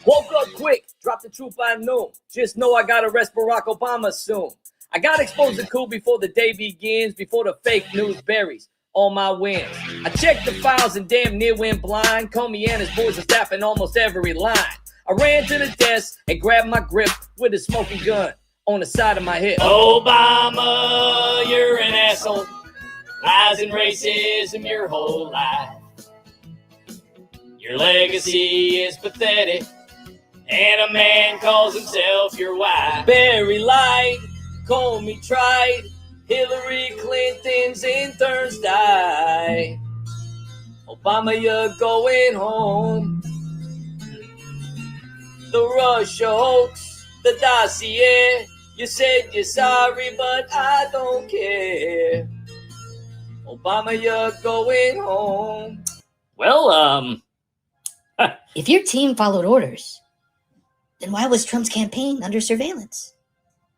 Woke up quick, dropped the truth by noon. Just know I gotta arrest Barack Obama soon. I gotta expose the coup before the day begins, before the fake news buries all my wins. I checked the files and damn near went blind. Comey and his boys are staffing almost every line. I ran to the desk and grabbed my grip with a smoking gun on the side of my hip. Obama, you're an asshole. Lies and racism your whole life. Your legacy is pathetic, and a man calls himself your wife. Barry lied, Comey tried, Hillary Clinton's interns died. Obama, you're going home. The Russia hoax, the dossier. You said you're sorry, but I don't care. Obama, you're going home. Well, If your team followed orders, then why was Trump's campaign under surveillance?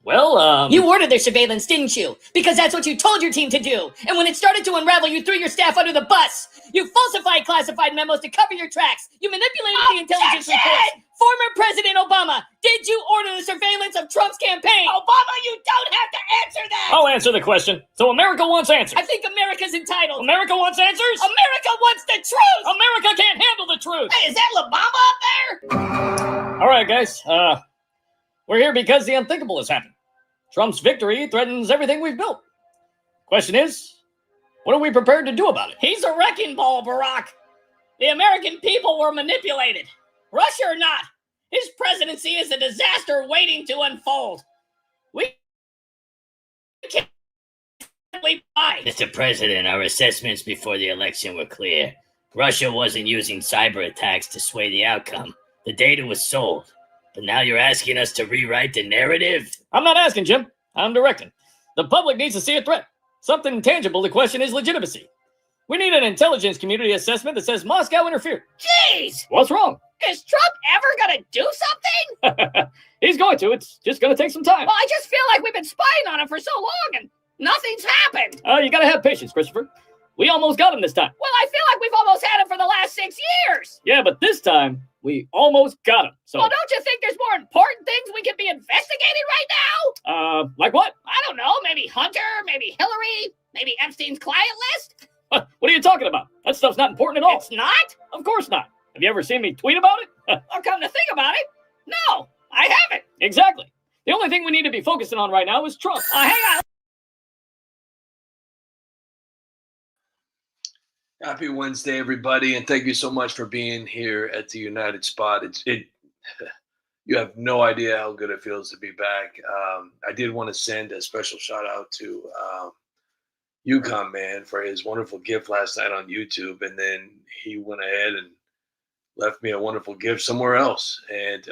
Well, You ordered their surveillance, didn't you? Because that's what you told your team to do. And when it started to unravel, you threw your staff under the bus. You falsified classified memos to cover your tracks. You manipulated the intelligence reports. Former President Obama, did you order the surveillance of Trump's campaign? Obama, you don't have to answer that! I'll answer the question. So America wants answers. I think America's entitled. America wants answers? America wants the truth! America can't handle the truth. Hey, is that La Bamba up there? All right, guys. We're here because the unthinkable has happened. Trump's victory threatens everything we've built. Question is, what are we prepared to do about it? He's a wrecking ball, Barack. The American people were manipulated. Russia or not, his presidency is a disaster waiting to unfold. We can't buy. Mr. President, our assessments before the election were clear. Russia wasn't using cyber attacks to sway the outcome. The data was sold. But now you're asking us to rewrite the narrative? I'm not asking, Jim. I'm directing. The public needs to see a threat. Something tangible to question his legitimacy. We need an intelligence community assessment that says Moscow interfered. Jeez! What's wrong? Is Trump ever gonna do something? He's going to. It's just going to take some time. Well, I just feel like we've been spying on him for so long and nothing's happened. You got to have patience, Christopher. We almost got him this time. Well, I feel like we've almost had him for the last 6 years. Yeah, but this time, we almost got him. So, Well, don't you think there's more important things we could be investigating right now? like what? I don't know, maybe Hunter, maybe Hillary, maybe Epstein's client list? What are you talking about? That stuff's not important at all. It's not? Of course not. Have you ever seen me tweet about it? Or come to think about it, no, I haven't. Exactly. The only thing we need to be focusing on right now is Trump. Hang on. Happy Wednesday, everybody, and thank you so much for being here at the United Spot. You have no idea how good it feels to be back. I did want to send a special shout out to Yukon Man for his wonderful gift last night on YouTube, and then he went ahead and left me a wonderful gift somewhere else. And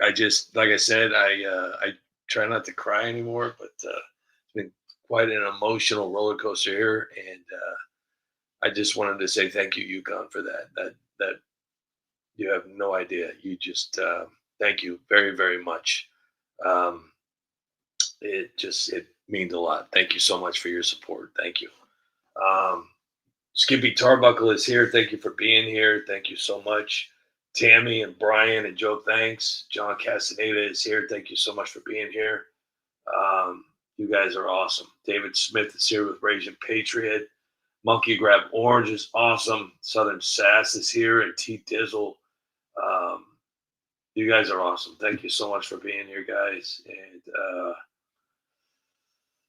I just, like I said, I try not to cry anymore, but it's been quite an emotional roller coaster here, and I just wanted to say thank you, Yukon, for that. That you have no idea. You just thank you very, very much. It means a lot. Thank you so much for your support. Thank you. Skippy Tarbuckle is here. Thank you for being here. Thank you so much. Tammy and Brian and Joe, thanks. John Castaneda is here. Thank you so much for being here. You guys are awesome. David Smith is here with Raging Patriot. Monkey Grab Orange is awesome. Southern Sass is here, and T Dizzle. You guys are awesome. Thank you so much for being here, guys. And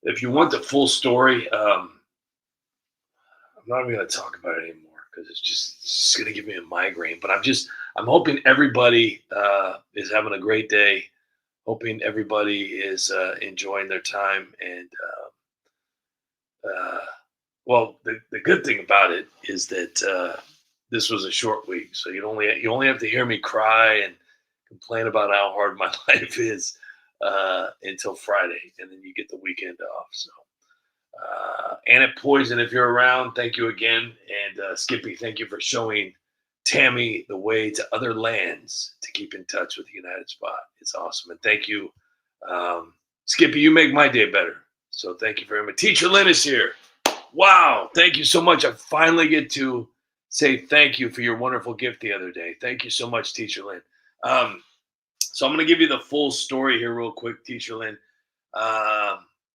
if you want the full story, I'm not even going to talk about it anymore because it's going to give me a migraine. But I'm hoping everybody is having a great day. Hoping everybody is enjoying their time. And well, the good thing about it is that this was a short week, so you only have to hear me cry and complain about how hard my life is until Friday, and then you get the weekend off. So, Annette Poison, if you're around, thank you again, and Skippy, thank you for showing Tammy the way to other lands to keep in touch with the United Spot. It's awesome, and thank you, Skippy. You make my day better, so thank you very much. Teacher Lynn is here. Wow, thank you so much. I finally get to say thank you for your wonderful gift the other day. Thank you so much, Teacher Lynn. So I'm going to give you the full story here real quick, Teacher Lynn.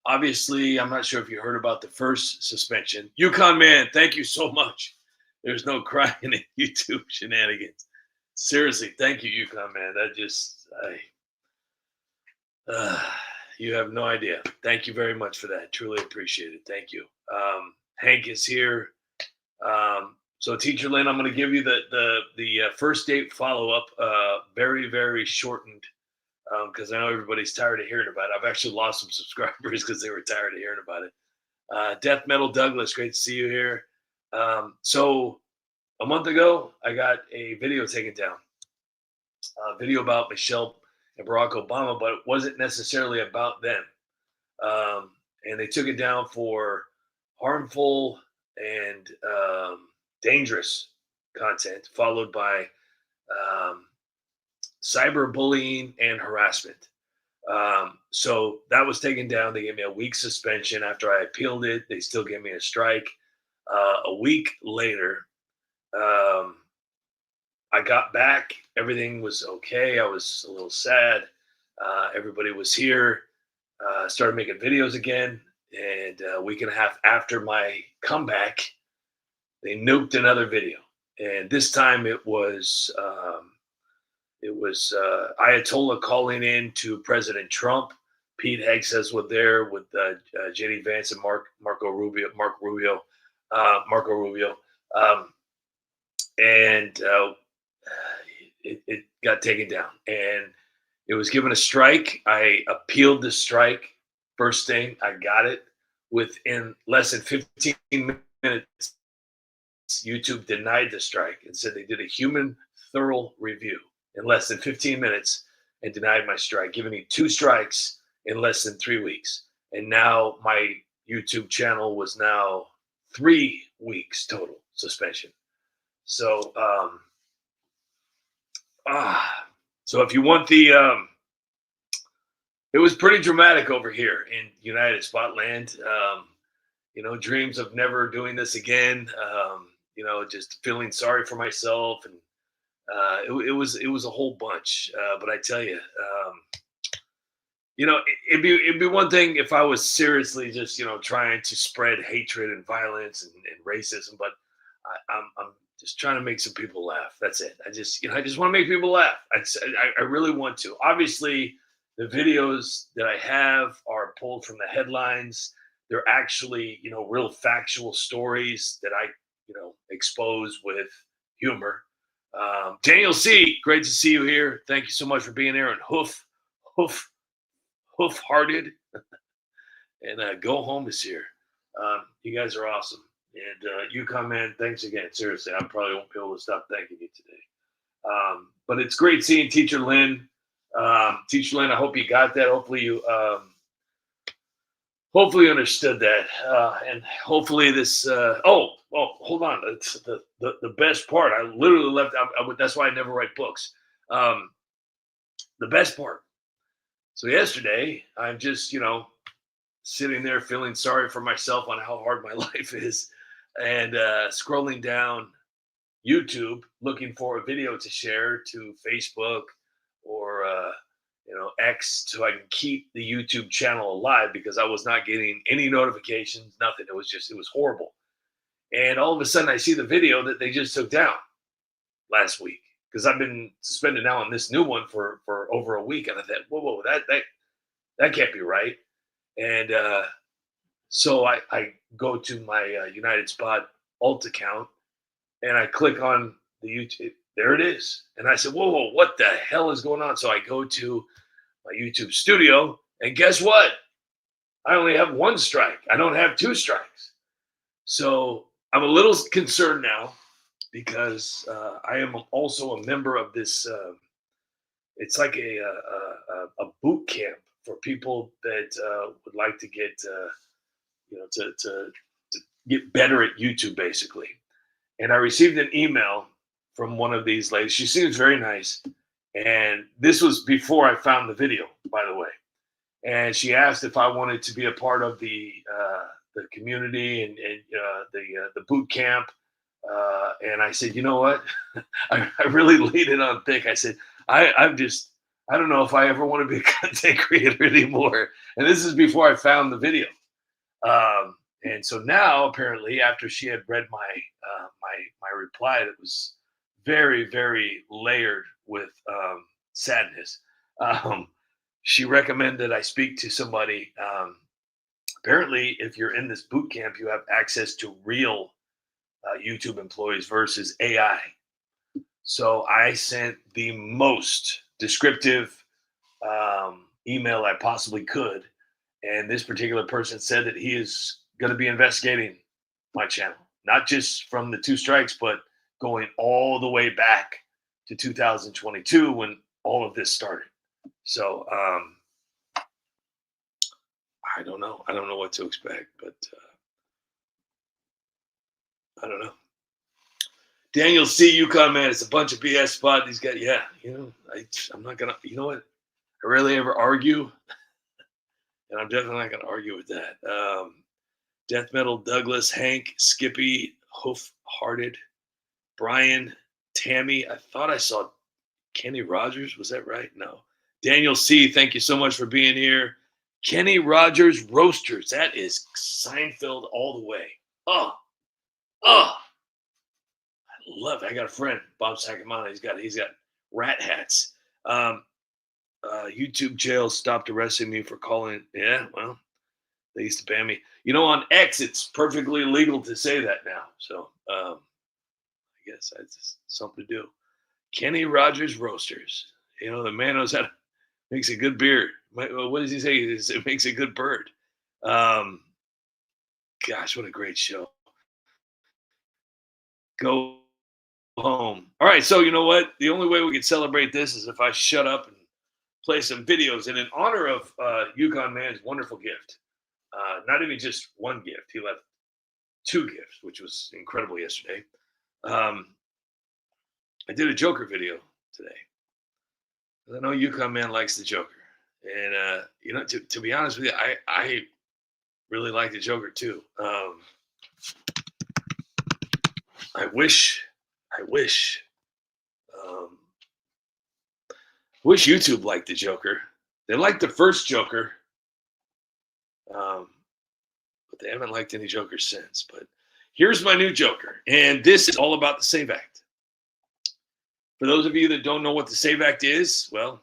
Obviously, I'm not sure if you heard about the first suspension. UConn man, thank you so much. There's no crying in YouTube shenanigans. Seriously, thank you, UConn man. That just, you have no idea. Thank you very much for that. Truly appreciate it. Thank you. Hank is here. So Teacher Lynn, I'm going to give you the first date follow-up, very, very shortened, because I know everybody's tired of hearing about it. I've actually lost some subscribers because they were tired of hearing about it. Death Metal Douglas, great to see you here. So a month ago, I got a video taken down, a video about Michelle and Barack Obama, but it wasn't necessarily about them. And they took it down for harmful and dangerous content, followed by cyberbullying and harassment. So that was taken down. They gave me a week suspension. After I appealed it, they still gave me a strike. A week later, I got back. Everything was okay. I was a little sad. Everybody was here. Started making videos again. And a week and a half after my comeback, they nuked another video. And this time it was Ayatollah calling in to President Trump. Pete Hegseth was there with J.D. Vance and Marco Rubio. And it got taken down. And it was given a strike. I appealed the strike. First thing, I got it. Within less than 15 minutes, YouTube denied the strike and said they did a human thorough review in less than 15 minutes and denied my strike, giving me 2 strikes in less than 3 weeks. And now my YouTube channel was now 3 weeks total suspension. So, so if you want it was pretty dramatic over here in United Spotland. Dreams of never doing this again. Just feeling sorry for myself, and it was a whole bunch. But I tell you, it'd be one thing if I was seriously just trying to spread hatred and violence and racism, but I'm just trying to make some people laugh. That's it. I just want to make people laugh. I really want to. Obviously, the videos that I have are pulled from the headlines. They're actually, real factual stories that I, expose with humor. Daniel C., great to see you here. Thank you so much for being here. And Hoof-hearted. And Go Home is here. You guys are awesome. And UConn man, thanks again. Seriously, I probably won't be able to stop thanking you today. But it's great seeing Teacher Lynn. Teacher Lynn, I hope you got that. Hopefully you understood that. And hopefully this hold on. It's the best part. I literally left. That's why I never write books. The best part. So yesterday, I'm just, sitting there feeling sorry for myself on how hard my life is, and scrolling down YouTube looking for a video to share to Facebook or X, so I can keep the YouTube channel alive, because I was not getting any notifications, nothing. It was horrible. And all of a sudden I see the video that they just took down last week, because I've been suspended now on this new one for over a week. And I thought, whoa, that can't be right. And so I go to my United Spot alt account and I click on the YouTube. There it is. And I said, whoa, what the hell is going on? So I go to my YouTube studio, and guess what? I only have 1 strike. I don't have 2 strikes. So I'm a little concerned now, because I am also a member of this. It's like a boot camp for people that would like to get, to get better at YouTube, basically. And I received an email from one of these ladies. She seems very nice. And this was before I found the video, by the way. And she asked if I wanted to be a part of the community and the boot camp. And I said, you know what? I really laid it on thick. I said, I'm just, I don't know if I ever want to be a content creator anymore. And this is before I found the video. And so now, apparently, after she had read my reply, that was very, very layered with sadness. She recommended I speak to somebody. Apparently, if you're in this boot camp, you have access to real YouTube employees versus AI. So I sent the most descriptive email I possibly could. And this particular person said that he is going to be investigating my channel, not just from the 2 strikes, but going all the way back to 2022 when all of this started. So I don't know. I don't know what to expect, but I don't know. Daniel C. Yukon, man, it's a bunch of BS spot. These guys, yeah, I'm not going to, you know what? I rarely ever argue, and I'm definitely not going to argue with that. Death Metal, Douglas, Hank, Skippy, Hoof-Hearted, Brian, Tammy. I thought I saw Kenny Rogers. Was that right? No. Daniel C., thank you so much for being here. Kenny Rogers Roasters. That is Seinfeld all the way. I love it. I got a friend, Bob Sacamano. He's got rat hats. YouTube jail stopped arresting me for calling. Yeah, well, they used to ban me. On X, it's perfectly legal to say that now. So I guess that's something to do. Kenny Rogers Roasters. The man knows how to makes a good beer. What does he say? It makes a good bird. Gosh, what a great show. Go home. All right, so you know what? The only way we can celebrate this is if I shut up and play some videos. And in honor of Yukon Man's wonderful gift, not even just one gift, he left 2 gifts, which was incredible yesterday. I did a Joker video today. I know Yukon Man likes the Joker. And, to be honest with you, I really like the Joker too. I wish YouTube liked the Joker. They liked the first Joker, but they haven't liked any Jokers since. But here's my new Joker, and this is all about the SAVE Act. For those of you that don't know what the SAVE Act is, well,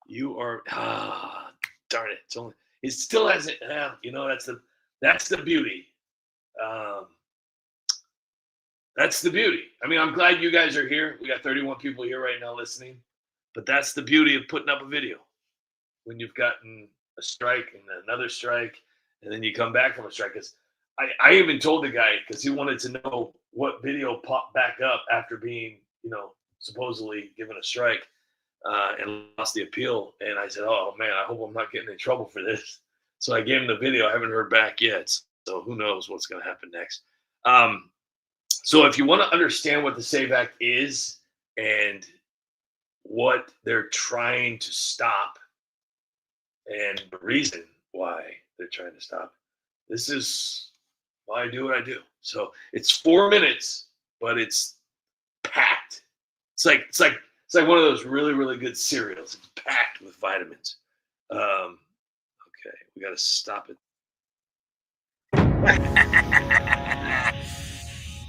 you are darn it. It still hasn't. That's the beauty. That's the beauty. I mean, I'm glad you guys are here. We got 31 people here right now listening. But that's the beauty of putting up a video. When you've gotten a strike and another strike, and then you come back from a strike. Because I even told the guy, because he wanted to know what video popped back up after being, supposedly given a strike and lost the appeal. And I said, oh, man, I hope I'm not getting in trouble for this. So I gave him the video. I haven't heard back yet. So who knows what's going to happen next. So if you want to understand what the SAVE Act is and what they're trying to stop and the reason why they're trying to stop, this is why I do what I do. So it's 4 minutes, but it's packed. It's like one of those really, really good cereals. It's packed with vitamins. Okay, we got to stop it.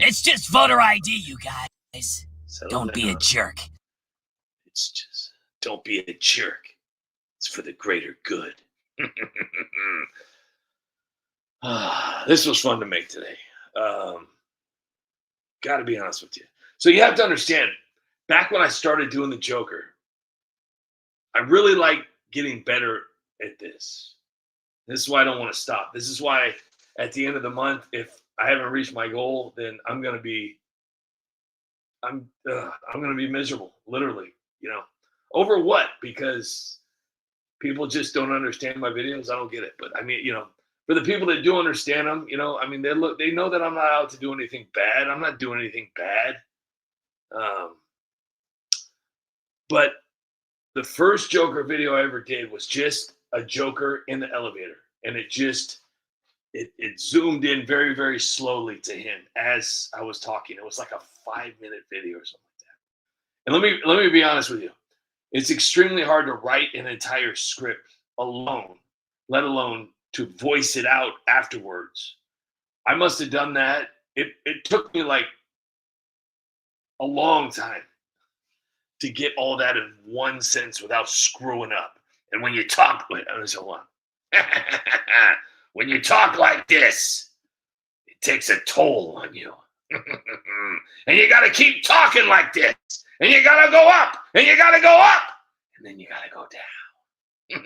It's just voter ID, you guys. Don't be a jerk. It's just, don't be a jerk. It's for the greater good. This was fun to make today. Got to be honest with you. So you have to understand, back when I started doing the Joker, I really like getting better at this. This is why I don't want to stop. This is why at the end of the month, if I haven't reached my goal, then I'm going to be miserable, literally, over what? Because people just don't understand my videos. I don't get it. But I mean, for the people that do understand them, I mean, they know that I'm not out to do anything bad. I'm not doing anything bad. But the first Joker video I ever did was just a Joker in the elevator. And it zoomed in very, very slowly to him as I was talking. It was like a 5-minute video or something like that. And let me be honest with you. It's extremely hard to write an entire script alone, let alone to voice it out afterwards. I must have done that. It took me like a long time to get all that in one sentence without screwing up. And when you talk, wait, hold on. When you talk like this, it takes a toll on you. And you got to keep talking like this. And you got to go up. And you got to go up. And then you got to go down.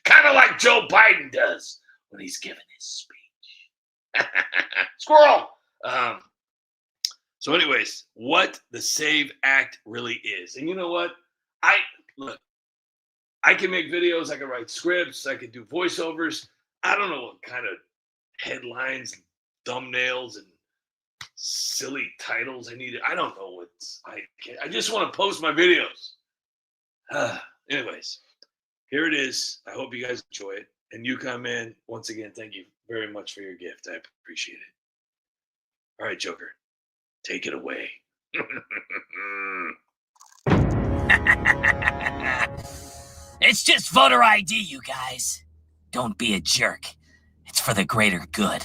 Kind of like Joe Biden does when he's giving his speech. Squirrel. So anyways, what the SAVE Act really is. And you know what? I can make videos, I can write scripts, I can do voiceovers. I don't know what kind of headlines, thumbnails, and silly titles I need. I don't know what I just want to post my videos. Anyways, here it is. I hope you guys enjoy it. And you come in, once again, thank you very much for your gift. I appreciate it. All right, Joker, take it away. It's just voter ID, you guys. Don't be a jerk. It's for the greater good.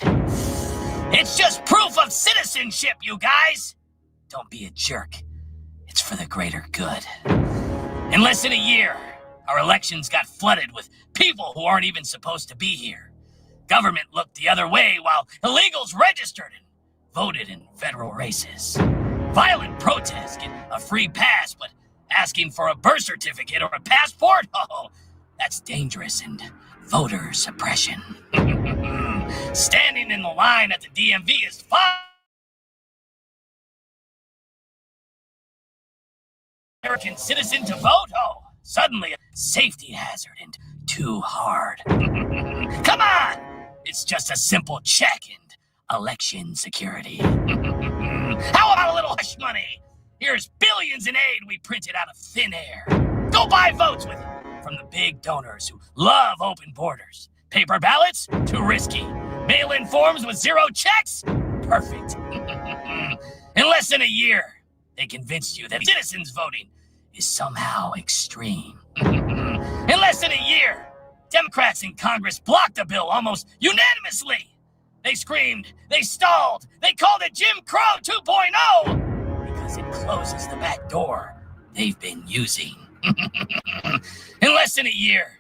It's just proof of citizenship, you guys. Don't be a jerk. It's for the greater good. In less than a year, our elections got flooded with people who aren't even supposed to be here. Government looked the other way while illegals registered and voted in federal races. Violent protests get a free pass, but asking for a birth certificate or a passport? Oh, that's dangerous and voter suppression. Standing in the line at the DMV is fine. American citizen to vote? Oh, suddenly a safety hazard and too hard. Come on! It's just a simple check and election security. How about a little hush money? Here's billions in aid we printed out of thin air. Go buy votes with it from the big donors who love open borders. Paper ballots? Too risky. Mail-in forms with zero checks? Perfect. In less than a year, they convinced you that citizens voting is somehow extreme. In less than a year, Democrats in Congress blocked the bill almost unanimously. They screamed, they stalled, they called it Jim Crow 2.0 because it closes the back door they've been using. In less than a year,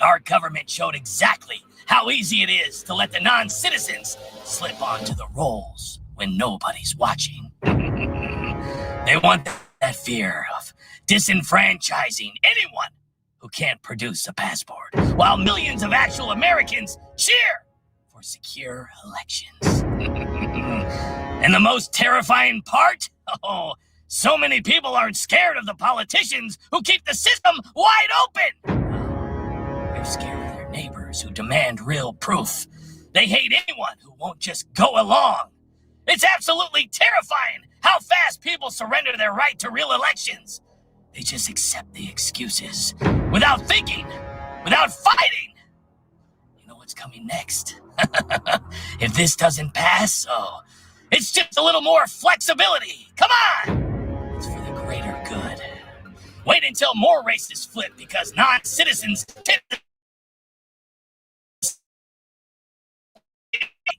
our government showed exactly how easy it is to let the non-citizens slip onto the rolls when nobody's watching. They want that fear of disenfranchising anyone who can't produce a passport, while millions of actual Americans cheer for secure elections. And the most terrifying part? Oh, so many people aren't scared of the politicians who keep the system wide open. They're scared of their neighbors who demand real proof. They hate anyone who won't just go along. It's absolutely terrifying how fast people surrender their right to real elections. They just accept the excuses without thinking, without fighting. You know what's coming next? If this doesn't pass, oh, it's just a little more flexibility. Come on! It's for the greater good. Wait until more races flip because non-citizens tip the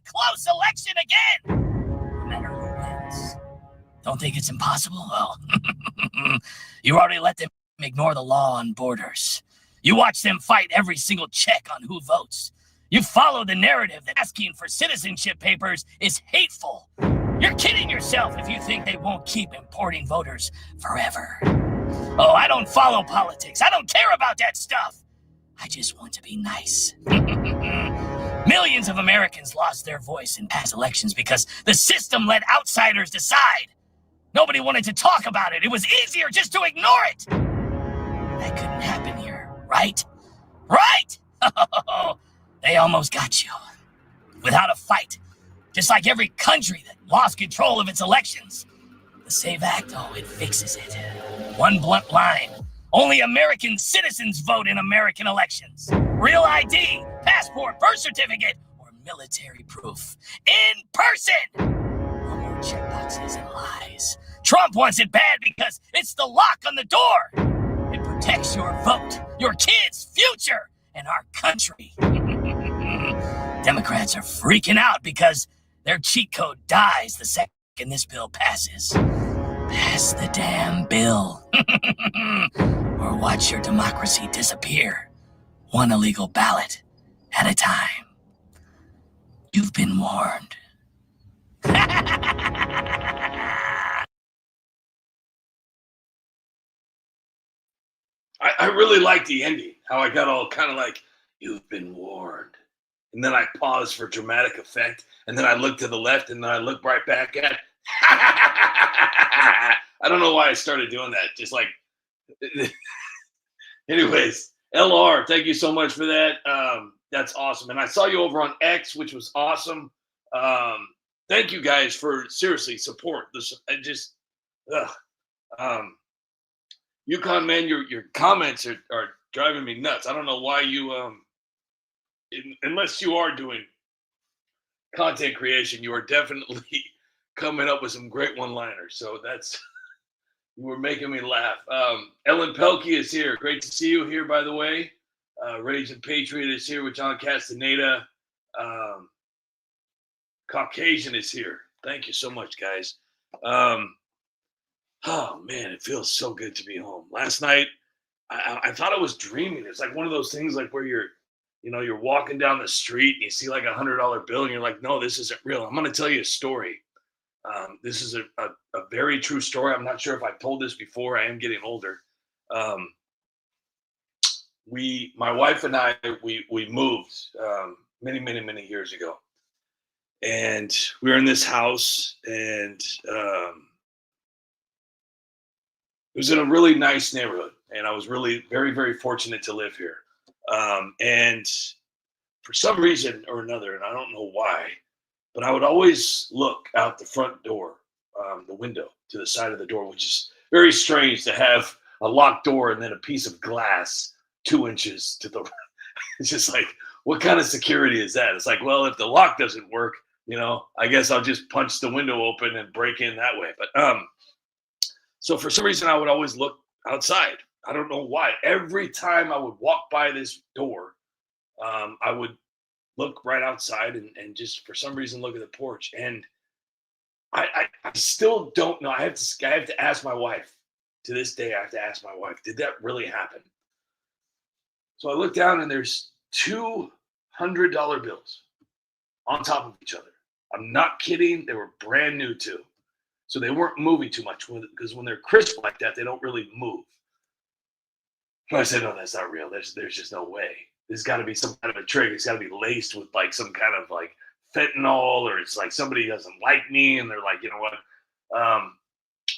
close election again. No matter who wins. Don't think it's impossible? Well, you already let them ignore the law on borders. You watch them fight every single check on who votes. You follow the narrative that asking for citizenship papers is hateful. You're kidding yourself if you think they won't keep importing voters forever. Oh, I don't follow politics. I don't care about that stuff. I just want to be nice. Millions of Americans lost their voice in past elections because the system let outsiders decide. Nobody wanted to talk about it. It was easier just to ignore it. That couldn't happen here, right? Right? They almost got you. Without a fight. Just like every country that lost control of its elections. The SAVE Act, oh, it fixes it. One blunt line. Only American citizens vote in American elections. Real ID, passport, birth certificate, or military proof. In person! No more checkboxes and lies. Trump wants it bad because it's the lock on the door. It protects your vote, your kids' future, and our country. Democrats are freaking out because their cheat code dies the second this bill passes. Pass the damn bill. Or watch your democracy disappear, one illegal ballot at a time. You've been warned. I really like the ending, how I got all kind of like, you've been warned. And then I paused for dramatic effect. And then I looked to the left and then I looked right back at I don't know why I started doing that. Just like, anyways, LR, thank you so much for that. That's awesome. And I saw you over on X, which was awesome. Thank you guys for seriously support. Yukon man, your comments are driving me nuts. I don't know why you unless you are doing content creation, you are definitely coming up with some great one-liners. So you were making me laugh. Ellen Pelkey is here. Great to see you here, by the way. Raging Patriot is here with John Castaneda. Caucasian is here. Thank you so much, guys. Oh man, it feels so good to be home. Last night, I thought I was dreaming. It's like one of those things like where you're walking down the street and you see like $100 bill and you're like, no, this isn't real. I'm going to tell you a story. This is a very true story. I'm not sure if I've told this before. I am getting older. My wife and I, we moved many years ago. And we were in this house and it was in a really nice neighborhood. And I was really very fortunate to live here. And for some reason or another, and I don't know why, but I would always look out the front door, the window to the side of the door, which is very strange to have a locked door and then a piece of glass 2 inches to the it's just like, what kind of security is that? It's like, well, if the lock doesn't work, I guess I'll just punch the window open and break in that way. But so for some reason I would always look outside. I don't know why. Every time I would walk by this door, I would look right outside and just for some reason look at the porch. And I still don't know. I have to ask my wife. To this day, I have to ask my wife, did that really happen? So I look down and there's $200 bills on top of each other. I'm not kidding. They were brand new too. So they weren't moving too much because when they're crisp like that, they don't really move. So I said, no, that's not real. There's just no way. There's got to be some kind of a trick. It's got to be laced with like some kind of like fentanyl, or it's like somebody doesn't like me and they're like, you know what?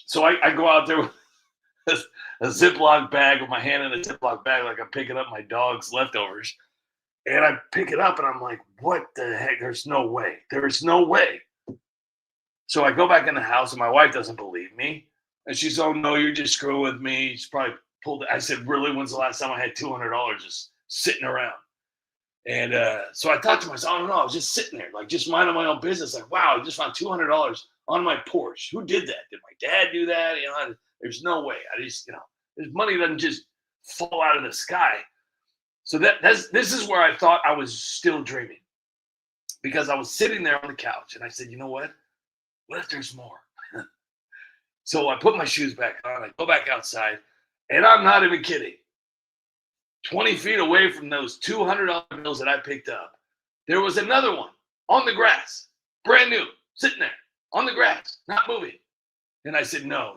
So I go out there with a Ziploc bag with my hand in a Ziploc bag like I'm picking up my dog's leftovers. And I pick it up and I'm like, what the heck? There's no way. There's no way. So I go back in the house and my wife doesn't believe me. And she's, oh, no, you're just screwing with me. She's probably pulled it. I said, really? When's the last time I had $200 just sitting around? And so I thought to myself, I don't know. I was just sitting there, like just minding my own business. Like, wow, I just found $200 on my porch. Who did that? Did my dad do that? There's no way. This money doesn't just fall out of the sky. So this is where I thought I was still dreaming, because I was sitting there on the couch and I said, you know what? What if there's more? So I put my shoes back on. I go back outside, and I'm not even kidding. 20 feet away from those $200 bills that I picked up, there was another one on the grass, brand new, sitting there on the grass, not moving. And I said, no.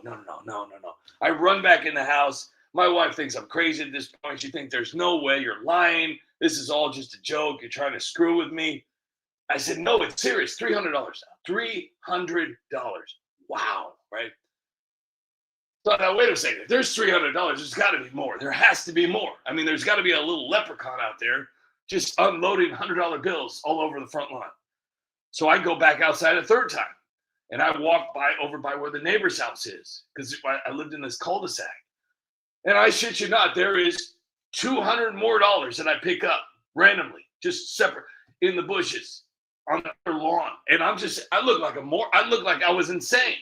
I run back in the house. My wife thinks I'm crazy at this point. She thinks there's no way, you're lying. This is all just a joke. You're trying to screw with me. I said, no, it's serious. $300 now. $300. Wow, right? So now, wait a second. If there's $300, there's got to be more. There has to be more. I mean, there's got to be a little leprechaun out there just unloading $100 bills all over the front lawn. So I go back outside a third time, and I walk over by where the neighbor's house is, because I lived in this cul-de-sac. And I shit you not, there is $200 more that I pick up randomly, just separate in the bushes on their lawn. And I look like I was insane.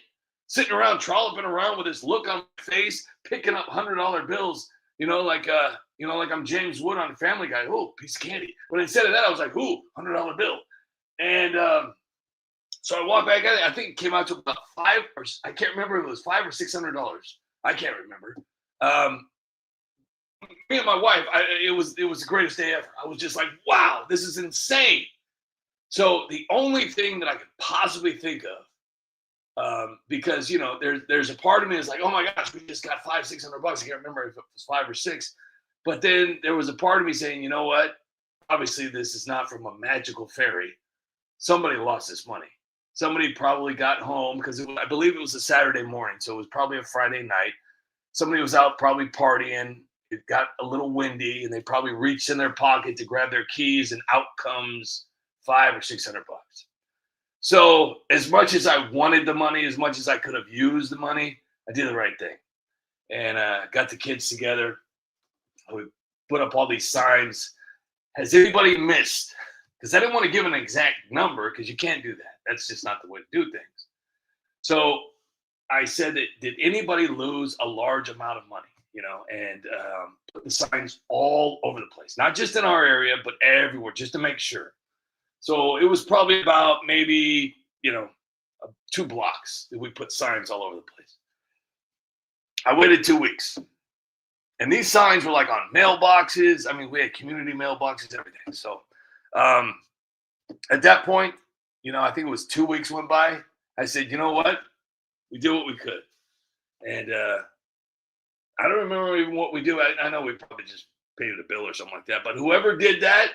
sitting around trolloping around with this look on my face, picking up $100 bills, like I'm James Wood on Family Guy. Oh, piece of candy. But instead of that, I was like, ooh, $100 bill. And so I walked back at it. I think it came out to about I can't remember if it was $500 or $600. I can't remember. Me and my wife, it was the greatest day ever. I was just like, wow, this is insane. So the only thing that I could possibly think of, because there's a part of me that's like, oh my gosh, we just got $500-600. I can't remember if it was 5 or 6, but then there was a part of me saying, you know what? Obviously, this is not from a magical fairy. Somebody lost this money. Somebody probably got home because I believe it was a Saturday morning, so it was probably a Friday night. Somebody was out probably partying. It got a little windy, and they probably reached in their pocket to grab their keys, and out comes $500 or $600. So as much as I wanted the money, as much as I could have used the money, I did the right thing, and got the kids together. I would put up all these signs. Has anybody missed? Because I didn't want to give an exact number because you can't do that. That's just not the way to do things. So I said that, did anybody lose a large amount of money? And put the signs all over the place, not just in our area, but everywhere, just to make sure. So it was probably about maybe, 2 blocks that we put signs all over the place. I waited 2 weeks. And these signs were like on mailboxes. I mean, we had community mailboxes, everything. So at that point, I think it was 2 weeks went by. I said, you know what? We did what we could. And I don't remember even what we do. I know we probably just paid a bill or something like that. But whoever did that,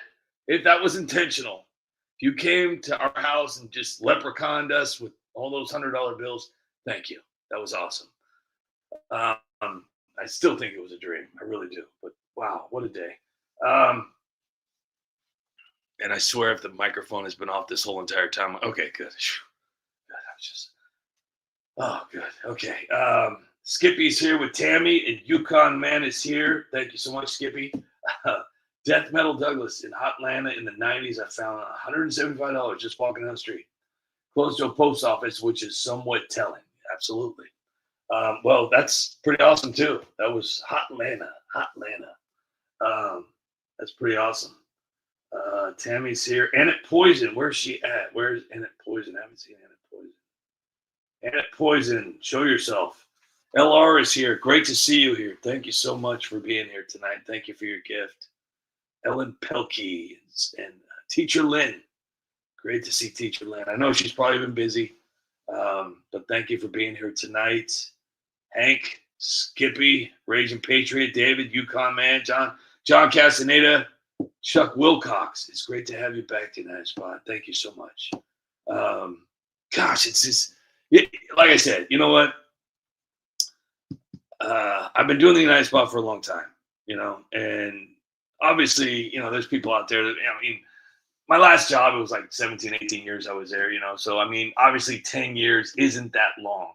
if that was intentional, if you came to our house and just leprechauned us with all those $100 bills, thank you. That was awesome. I still think it was a dream. I really do. But wow, what a day. And I swear if the microphone has been off this whole entire time. Okay, good. Oh, good. Okay. Skippy's here with Tammy, and Yukon Man is here. Thank you so much, Skippy. Death Metal Douglas in Hotlanta in the 90s. I found $175 just walking down the street. Close to a post office, which is somewhat telling. Absolutely. Well, that's pretty awesome, too. That was Hotlanta. That's pretty awesome. Tammy's here. Annette Poison, where's she at? Where's Annette Poison? I haven't seen Annette Poison. Annette Poison, show yourself. LR is here. Great to see you here. Thank you so much for being here tonight. Thank you for your gift. Ellen Pelkey and Teacher Lynn. Great to see Teacher Lynn. I know she's probably been busy, but thank you for being here tonight. Hank, Skippy, Raging Patriot, David, Yukon Man, John Castaneda, Chuck Wilcox. It's great to have you back to United Spot. Thank you so much. Gosh, it's just, like I said, you know what? I've been doing the United Spot for a long time, and obviously, there's people out there that, my last job, it was like 17, 18 years I was there, so, obviously 10 years isn't that long,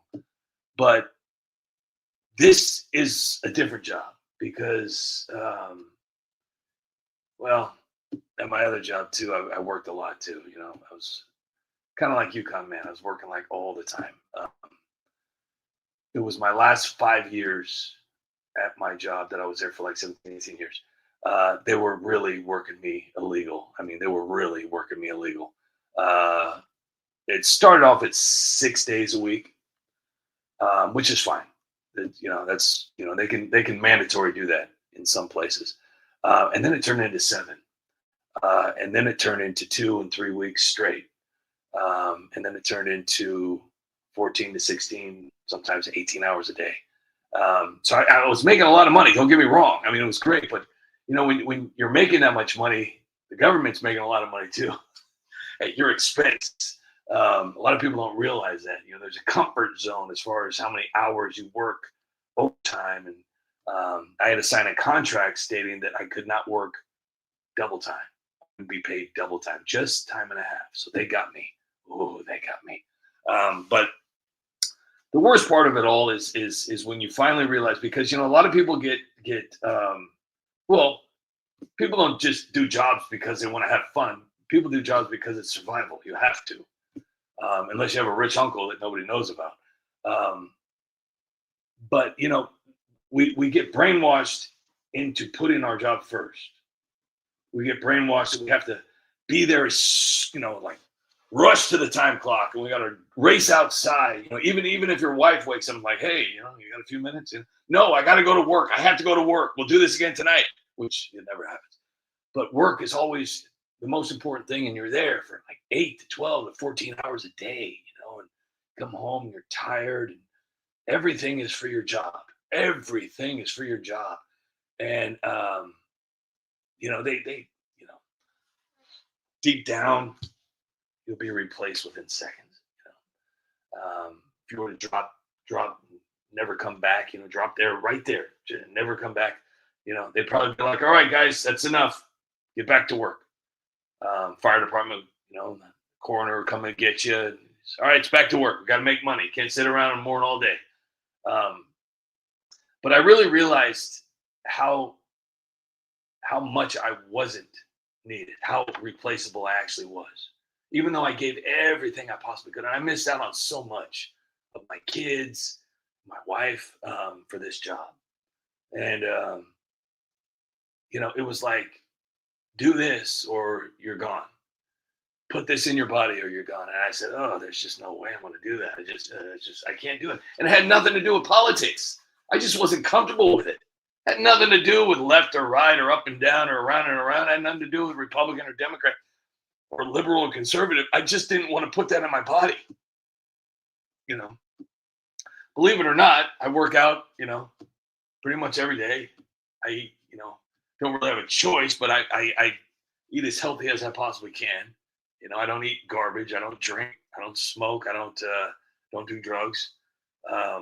but this is a different job because, at my other job too, I worked a lot too, I was kind of like Yukon Man. I was working like all the time. It was my last 5 years at my job that I was there for like 17, 18 years. They were really working me illegal. They were really working me illegal. It started off at 6 days a week, which is fine. That's, they can mandatory do that in some places. And then it turned into 7. And then it turned into 2 and 3 weeks straight. And then it turned into 14 to 16, sometimes 18 hours a day. So I was making a lot of money. Don't get me wrong. It was great. But, when you're making that much money, the government's making a lot of money too at your expense. A lot of people don't realize that. There's a comfort zone as far as how many hours you work overtime. And I had to sign a contract stating that I could not work double time. I would be paid double time, just time and a half. So they got me. Oh, they got me. But the worst part of it all is when you finally realize, because a lot of people get people don't just do jobs because they want to have fun. People do jobs because it's survival. You have to, unless you have a rich uncle that nobody knows about. But we get brainwashed into putting our job first. We get brainwashed that we have to be there, like rush to the time clock, and we got to race outside. Even if your wife wakes up, like, hey, you got a few minutes? No, I got to go to work. I have to go to work. We'll do this again tonight, which it never happens. But work is always the most important thing, and you're there for like 8 to 12 to 14 hours a day, and come home, you're tired, and everything is for your job. Everything is for your job. And, they deep down, you'll be replaced within seconds. If you were to drop, never come back, drop there, right there, never come back, they'd probably be like, all right, guys, that's enough. Get back to work. Fire department, the coroner will come and get you. All right, it's back to work. We got to make money. Can't sit around and mourn all day. But I really realized how much I wasn't needed, how replaceable I actually was. Even though I gave everything I possibly could, and I missed out on so much of my kids, my wife, for this job. And, it was like, do this or you're gone. Put this in your body or you're gone. And I said, oh, there's just no way I'm going to do that. I can't do it. And it had nothing to do with politics. I just wasn't comfortable with it. It had nothing to do with left or right or up and down or around and around. It had nothing to do with Republican or Democrat or liberal or conservative. I just didn't want to put that in my body. Believe it or not, I work out, pretty much every day. I eat, don't really have a choice, but I eat as healthy as I possibly can. I don't eat garbage. I don't drink. I don't smoke. I don't do drugs. I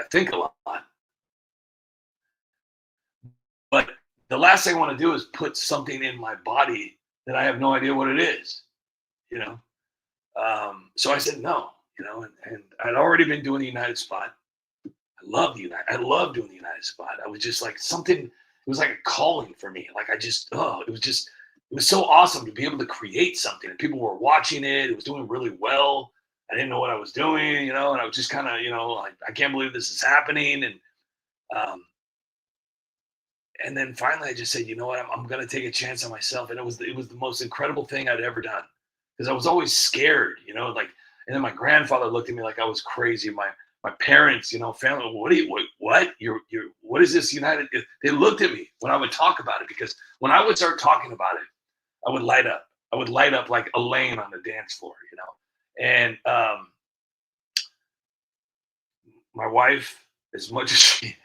think a lot. But the last thing I want to do is put something in my body that I have no idea what it is, So I said no, and I'd already been doing the United Spot. I love doing the United Spot. I was just like something. It was like a calling for me. Like it was so awesome to be able to create something, and people were watching it. It was doing really well. I didn't know what I was doing, and I was just kind of, like, I can't believe this is happening. And then finally I just said, you know what, I'm going to take a chance on myself. And it was the most incredible thing I'd ever done, because I was always scared, and then my grandfather looked at me like I was crazy. My parents, family, what is this United? They looked at me when I would talk about it, because when I would start talking about it, I would light up. I would light up like Elaine on the dance floor, And my wife, as much as she,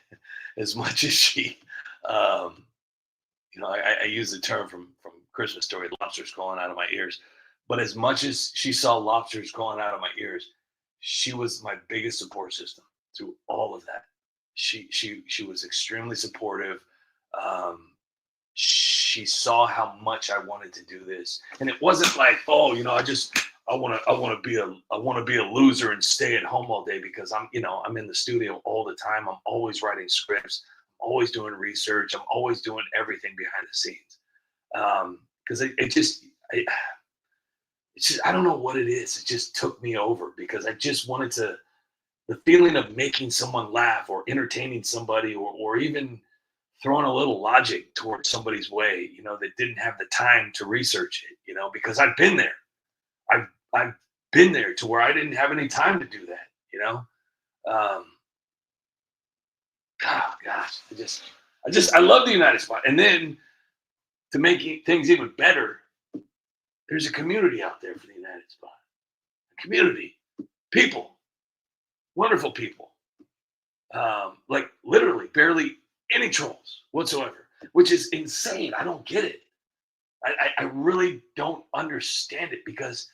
I use the term from Christmas Story, lobsters crawling out of my ears. But as much as she saw lobsters crawling out of my ears, she was my biggest support system through all of that. She was extremely supportive. She saw how much I wanted to do this, and it wasn't like, oh, I want to be a loser and stay at home all day, because I'm in the studio all the time. I'm always writing scripts, I'm always doing research, I'm always doing everything behind the scenes. Because I don't know what it is. It just took me over, because I just wanted the feeling of making someone laugh or entertaining somebody, or even throwing a little logic towards somebody's way, that didn't have the time to research it, because I've been there. I've been there to where I didn't have any time to do that, Oh gosh, I love the United Spot. And then to make things even better, there's a community out there for the United Spot. A community, people, wonderful people, like literally barely any trolls whatsoever, which is insane. I don't get it. I really don't understand it, because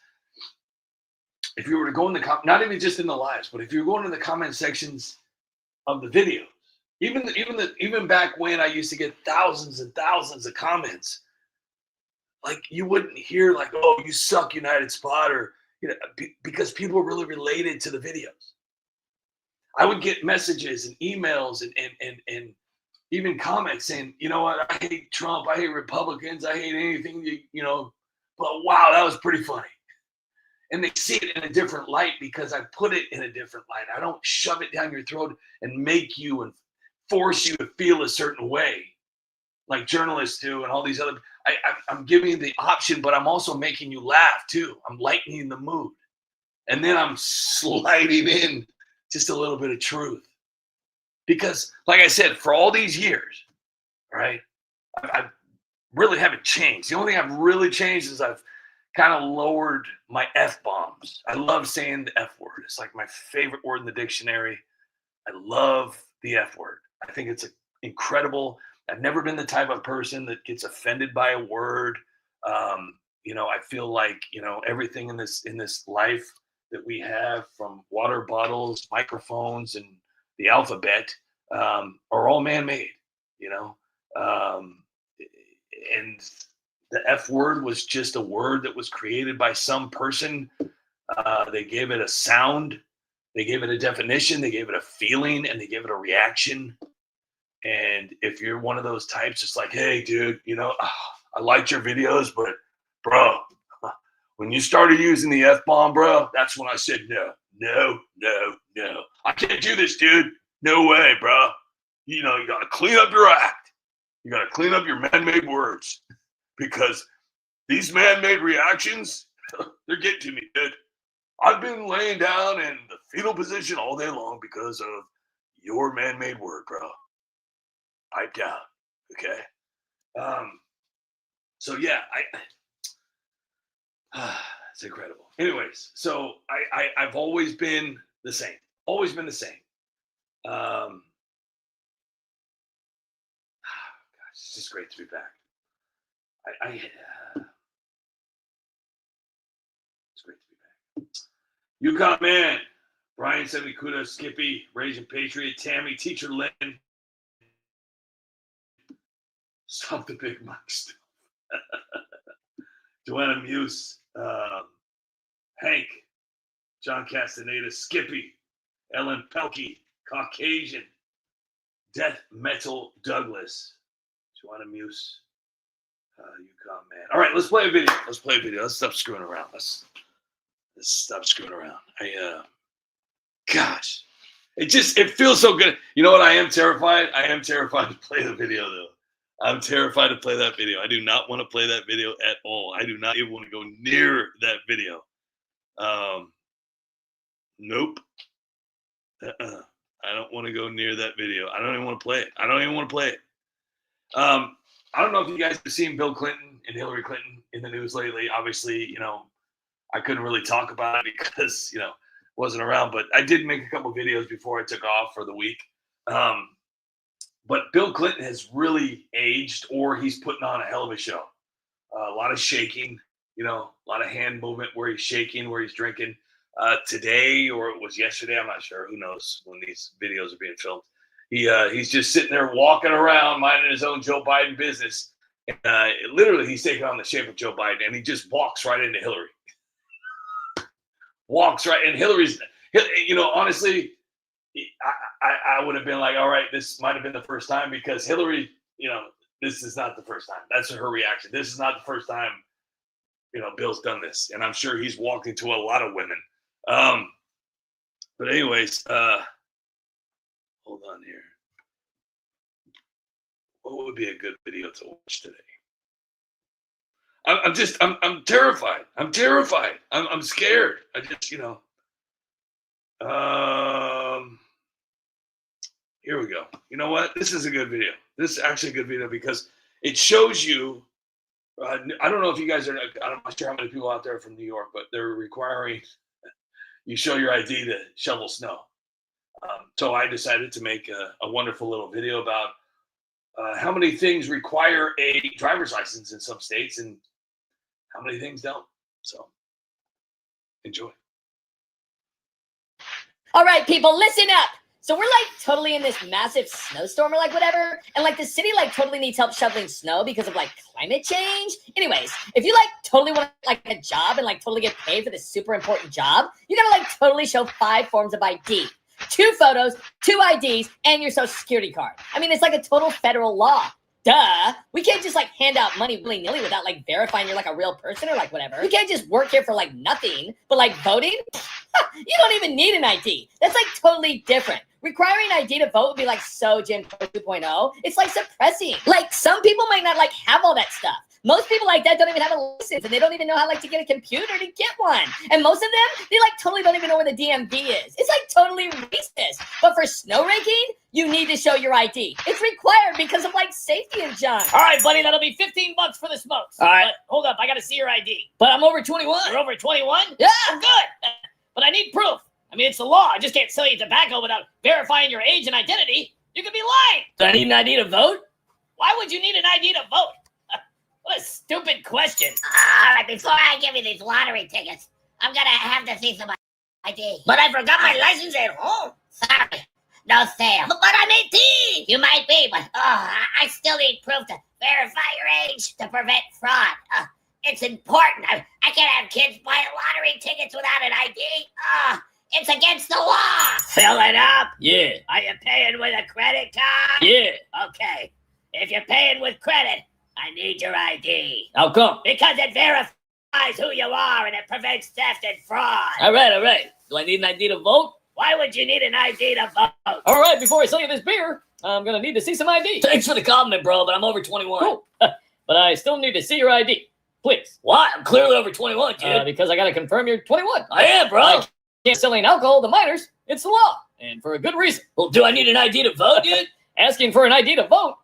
if you were to go in the not even just in the lives, but if you were going in the comment sections of the videos, even back when I used to get thousands and thousands of comments, like you wouldn't hear like, oh, you suck, United Spot, or because people really related to the videos. I would get messages and emails and even comments saying, you know what, I hate Trump, I hate Republicans, I hate anything, but wow, that was pretty funny. and they see it in a different light because I put it in a different light. I don't shove it down your throat and make you and force you to feel a certain way like journalists do and all these other. I'm giving you the option, but I'm also making you laugh too. I'm lightening the mood. And then I'm sliding in just a little bit of truth. Because, like I said, for all these years, right, I really haven't changed. The only thing I've really changed is I've kind of lowered my F-bombs. I love saying the F word. It's like my favorite word in the dictionary. I love the F word. I think it's incredible. I've never been the type of person that gets offended by a word. I feel like, everything in this life that we have, from water bottles, microphones, and the alphabet, are all man-made, and the F word was just a word that was created by some person. They gave it a sound, they gave it a definition, they gave it a feeling, and they gave it a reaction. And if you're one of those types, it's like, hey, dude, I liked your videos, but bro, when you started using the F-bomb, bro, that's when I said no. I can't do this, dude. No way, bro. You got to clean up your act. You got to clean up your man-made words, because these man-made reactions, they're getting to me, dude. I've been laying down in the fetal position all day long because of your man-made word, bro. Pipe down, okay? So yeah, it's incredible. Anyways, so I've always been the same. Always been the same. Gosh, it's just great to be back. It's great to be back. Yukon Man, Brian Semikuda, Skippy, Raging Patriot, Tammy, Teacher Lynn. Stop the big mic stuff. Joanna Muse, Hank, John Castaneda, Skippy, Ellen Pelkey, Caucasian, Death Metal Douglas, Joanna Muse, Yukon Man. All right, let's play a video. Let's stop screwing around. Let's stop screwing around. Gosh, it feels so good. You know what? I am terrified. To play the video though. I'm terrified to play that video. I do not want to play that video at all. I do not even want to go near that video. Nope. I don't want to go near that video. I don't even want to play it. I don't know if you guys have seen Bill Clinton and Hillary Clinton in the news lately. Obviously, I couldn't really talk about it because, wasn't around. But I did make a couple of videos before I took off for the week. But Bill Clinton has really aged, or he's putting on a hell of a show. A lot of shaking, a lot of hand movement where he's shaking, where he's drinking. Today, or it was yesterday, I'm not sure. Who knows when these videos are being filmed. He's just sitting there walking around, minding his own Joe Biden business. And literally, he's taking on the shape of Joe Biden, and he just walks right into Hillary. And Hillary's, honestly, I would have been like, all right, this might have been the first time, because Hillary, this is not the first time. That's her reaction. This is not the first time, Bill's done this. And I'm sure he's walked into a lot of women. But anyways, hold on here. What would be a good video to watch today? I'm terrified. I'm scared. Here we go. You know what? This is a good video. This is actually a good video because it shows you, I don't know if you guys are, I'm not sure how many people out there from New York, but they're requiring you show your ID to shovel snow. So I decided to make a wonderful little video about how many things require a driver's license in some states and how many things don't. So enjoy. All right, people, listen up. So we're totally in this massive snowstorm or whatever. And the city totally needs help shoveling snow because of climate change. Anyways, if you totally want a job and totally get paid for this super important job, you gotta totally show 5 forms of ID. 2 photos, 2 IDs, and your social security card. I mean, it's a total federal law. Duh. We can't just like hand out money willy-nilly without like verifying you're like a real person or like whatever. You can't just work here for like nothing. But like voting? You don't even need an ID. That's like totally different. Requiring ID to vote would be like so Jim Crow 2.0. It's like suppressing. Like some people might not like have all that stuff. Most people like that don't even have a license, and they don't even know how like to get a computer to get one. And most of them, they like totally don't even know where the DMV is. It's like totally racist. But for snow raking, you need to show your ID. It's required because of like safety and junk. All right, buddy, that'll be $15 for the smokes. All right. But hold up, I gotta see your ID. But I'm over 21. You're over 21? Yeah. Oh, good. But I need proof. I mean, it's the law. I just can't sell you tobacco without verifying your age and identity. You could be lying. Do I need an ID to vote? Why would you need an ID to vote? What a stupid question. All right, before I give you these lottery tickets, I'm gonna have to see some ID. But I forgot my license at home. Sorry, no sale. But I'm 18. You might be, but I still need proof to verify your age to prevent fraud. It's important. I can't have kids buying lottery tickets without an ID. It's against the law. Fill it up. Yeah. Are you paying with a credit card? Yeah. Okay. If you're paying with credit, I need your ID. How come? Because it verifies who you are and it prevents theft and fraud. All right. Do I need an ID to vote? Why would you need an ID to vote? All right, before I sell you this beer, I'm going to need to see some ID. Thanks for the compliment, bro, but I'm over 21. Cool. But I still need to see your ID. Please. What? I'm clearly over 21, dude. Because I got to confirm you're 21. I am, bro. I can't selling alcohol to minors. It's the law. And for a good reason. Well, do I need an ID to vote, dude? Asking for an ID to vote?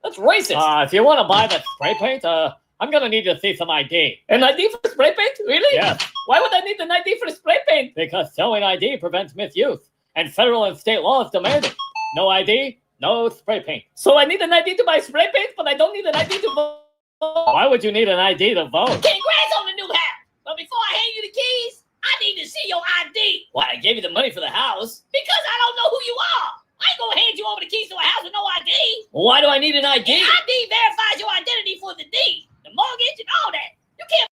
That's racist. If you want to buy that spray paint, I'm going to need to see some ID. An ID for spray paint? Really? Yeah. Why would I need an ID for spray paint? Because selling ID prevents misuse. And federal and state laws demand it. No ID, no spray paint. So I need an ID to buy spray paint, but I don't need an ID to vote. Why would you need an ID to vote? Congrats on the new house. But before I hand you the keys, I need to see your ID. Why? I gave you the money for the house. Because I don't know who you are. I ain't gonna hand you over the keys to a house with no ID. Why do I need an ID? The ID verifies your identity for the deed, the mortgage, and all that. You can't.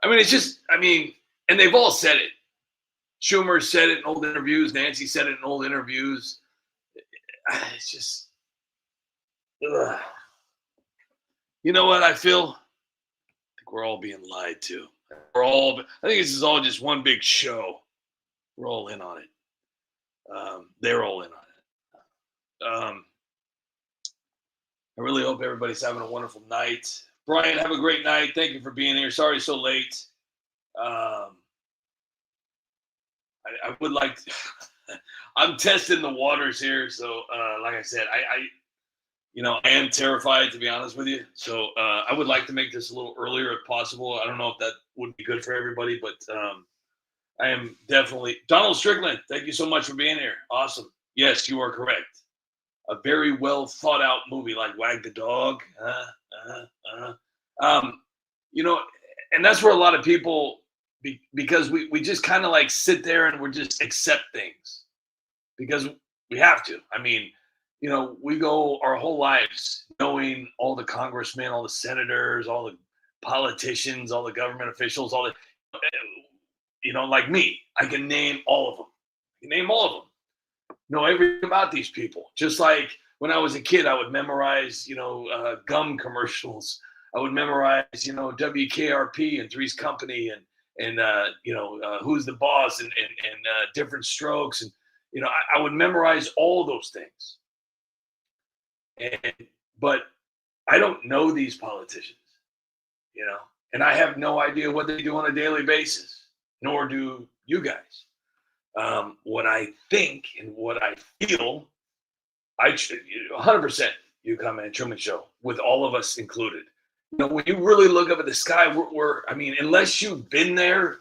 I mean, it's just, and they've all said it. Schumer said it in old interviews. Nancy said it in old interviews. It's just, ugh. You know what I feel? I think we're all being lied to. I think this is all just one big show. We're all in on it. They're all in on it. I really hope everybody's having a wonderful night. Brian, have a great night. Thank you for being here. Sorry it's so late. I would like to, I'm testing the waters here. So, like I said, I am terrified, to be honest with you. So I would like to make this a little earlier if possible. I don't know if that would be good for everybody, but I am definitely, Donald Strickland, thank you so much for being here. Awesome. Yes, you are correct. A very well thought out movie like Wag the Dog. And that's where a lot of people, because we just kind of like sit there and we just accept things because we have to. I mean, we go our whole lives knowing all the congressmen, all the senators, all the politicians, all the government officials, all the, like me, I can name all of them. Know everything about these people. Just like when I was a kid, I would memorize, gum commercials. I would memorize, WKRP and Three's Company and Who's the Boss and Different Strokes. And, I would memorize all those things. But I don't know these politicians, and I have no idea what they do on a daily basis, nor do you guys. What I think and what I feel, 100% you come in Truman Show with all of us included. When you really look up at the sky, unless you've been there,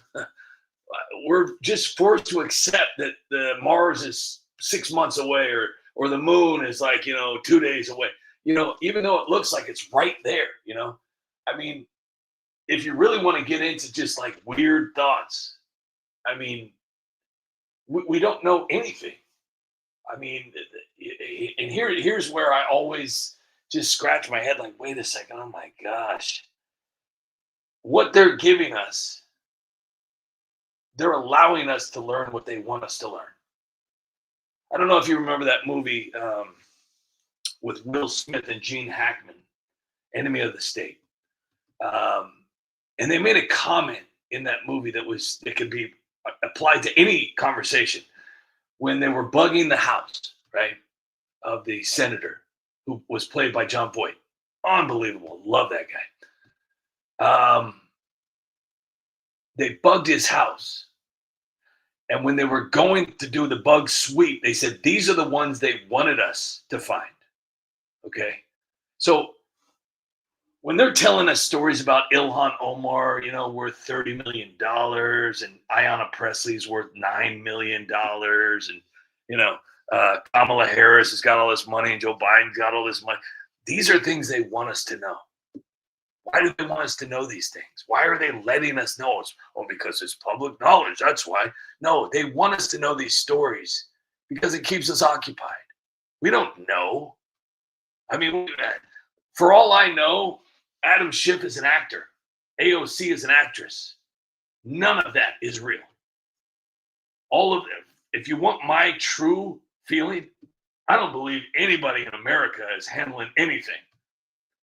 we're just forced to accept that the Mars is 6 months away or the moon is like, 2 days away, even though it looks like it's right there, if you really want to get into just like weird thoughts, we don't know anything. And here's where I always just scratch my head like, wait a second, oh my gosh. What they're giving us, they're allowing us to learn what they want us to learn. I don't know if you remember that movie with Will Smith and Gene Hackman, Enemy of the State. And they made a comment in that movie that could be applied to any conversation when they were bugging the house, right, of the senator who was played by John Boyd. Unbelievable. Love that guy. They bugged his house. And when they were going to do the bug sweep, they said, these are the ones they wanted us to find. Okay. So when they're telling us stories about Ilhan Omar, worth $30 million, and Ayanna Presley's worth $9 million, and, Kamala Harris has got all this money and Joe Biden's got all this money. These are things they want us to know. Why do they want us to know these things? Why are they letting us know? Because it's public knowledge. That's why. No, they want us to know these stories because it keeps us occupied. We don't know. I mean, for all I know, Adam Schiff is an actor. AOC is an actress. None of that is real. All of them. If you want my true feeling, I don't believe anybody in America is handling anything.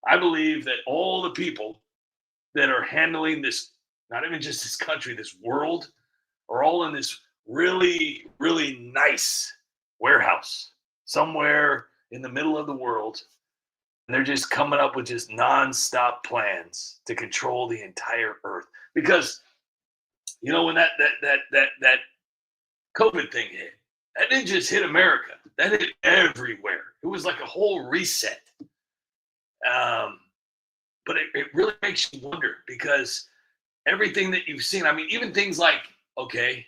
I believe that all the people that are handling this, not even just this country, this world, are all in this really, really nice warehouse somewhere in the middle of the world. And they're just coming up with just nonstop plans to control the entire earth. Because, when that COVID thing hit, that didn't just hit America. That hit everywhere. It was like a whole reset. But it really makes you wonder, because everything that you've seen, I mean, even things like, okay,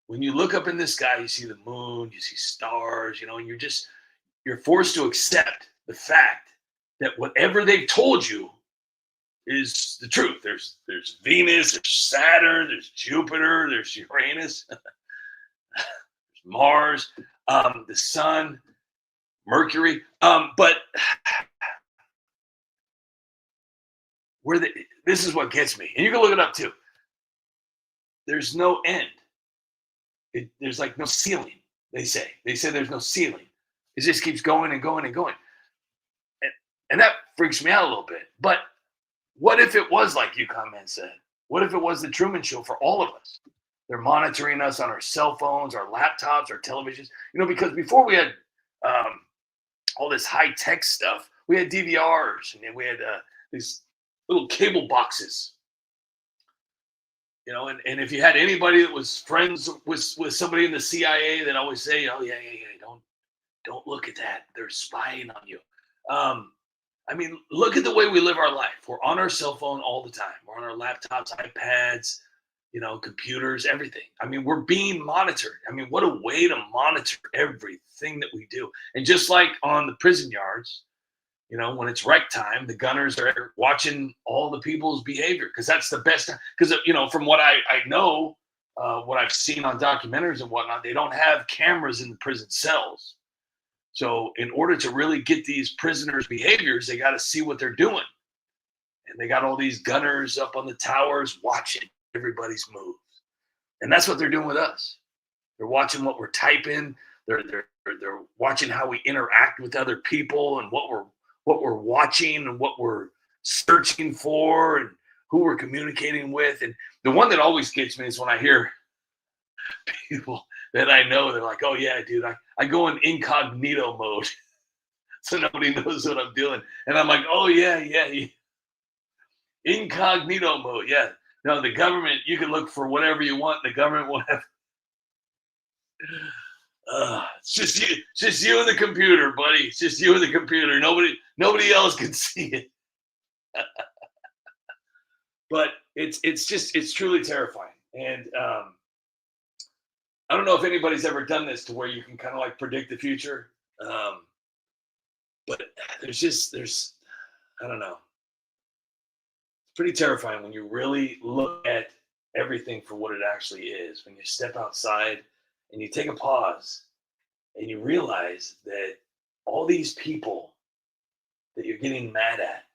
when you look up in the sky, you see the moon, you see stars, and you're forced to accept the fact that whatever they've told you is the truth. There's Venus, there's Saturn, there's Jupiter, there's Uranus, there's Mars, the sun, Mercury. But this is what gets me, and you can look it up too. There's no end. There's like no ceiling. They say there's no ceiling. It just keeps going and going and going, and that freaks me out a little bit. But what if it was like UConn said? What if it was the Truman Show for all of us? They're monitoring us on our cell phones, our laptops, our televisions. Because before we had all this high tech stuff, we had DVRs, and we had these little cable boxes. And if you had anybody that was friends with somebody in the CIA, they'd always say, "Oh yeah, don't look at that. They're spying on you." I mean, look at the way we live our life. We're on our cell phone all the time. We're on our laptops, iPads, computers, everything. I mean, we're being monitored. I mean, what a way to monitor everything that we do. And just like on the prison yards, when it's rec time, the gunners are watching all the people's behavior, because that's the best. Because, from what I know, what I've seen on documentaries and whatnot, they don't have cameras in the prison cells. So in order to really get these prisoners' behaviors, they got to see what they're doing. And they got all these gunners up on the towers watching everybody's moves. And that's what they're doing with us. They're watching what we're typing. They're watching how we interact with other people, and what we're watching, and what we're searching for, and who we're communicating with. And the one that always gets me is when I hear people that I know, they're like, "Oh yeah, dude, I go in incognito mode so nobody knows what I'm doing." And I'm like, "Oh yeah. Incognito mode. Yeah. No, the government, you can look for whatever you want. The government will have." It's just you and the computer, buddy. It's just you and the computer. Nobody else can see it. But it's truly terrifying. And I don't know if anybody's ever done this, to where you can kind of like predict the future. But there's I don't know. It's pretty terrifying when you really look at everything for what it actually is. When you step outside and you take a pause and you realize that all these people that you're getting mad at,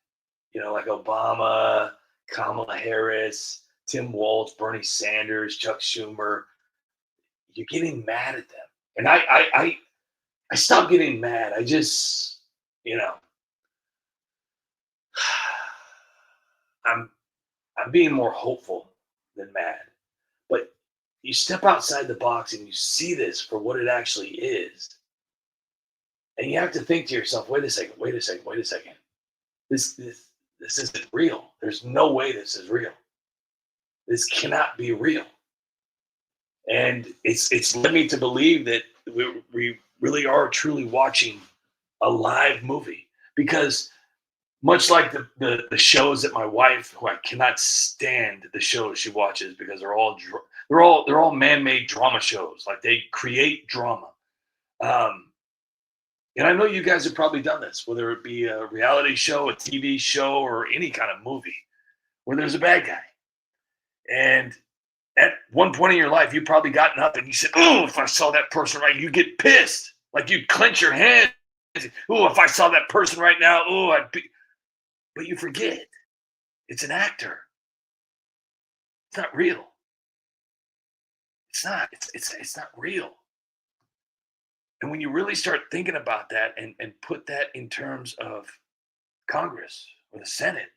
like Obama, Kamala Harris, Tim Walz, Bernie Sanders, Chuck Schumer. You're getting mad at them. And I stopped getting mad. I just, I'm being more hopeful than mad. But you step outside the box and you see this for what it actually is. And you have to think to yourself, wait a second. This isn't real. There's no way this is real. This cannot be real. And it's led me to believe that we really are truly watching a live movie, because much like the shows that my wife, who I cannot stand the shows she watches because they're all man-made drama shows. Like, they create drama. And I know you guys have probably done this, whether it be a reality show, a TV show, or any kind of movie where there's a bad guy. And at one point in your life, you've probably gotten up and you said, oh, if I saw that person right, you get pissed. Like, you'd clench your hands. Oh, if I saw that person right now, oh, I'd be. But you forget. It's an actor. It's not real. It's not. It's not real. And when you really start thinking about that and put that in terms of Congress or the Senate,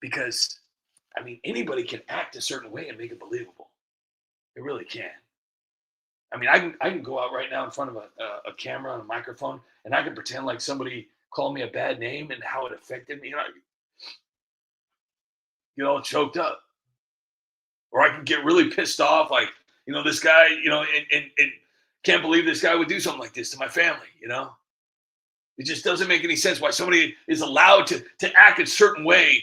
because, I mean, anybody can act a certain way and make it believable. They really can. I mean, I can go out right now in front of a camera and a microphone, and I can pretend like somebody called me a bad name and how it affected me. Get all choked up. Or I can get really pissed off, like, this guy, and can't believe this guy would do something like this to my family, It just doesn't make any sense why somebody is allowed to act a certain way,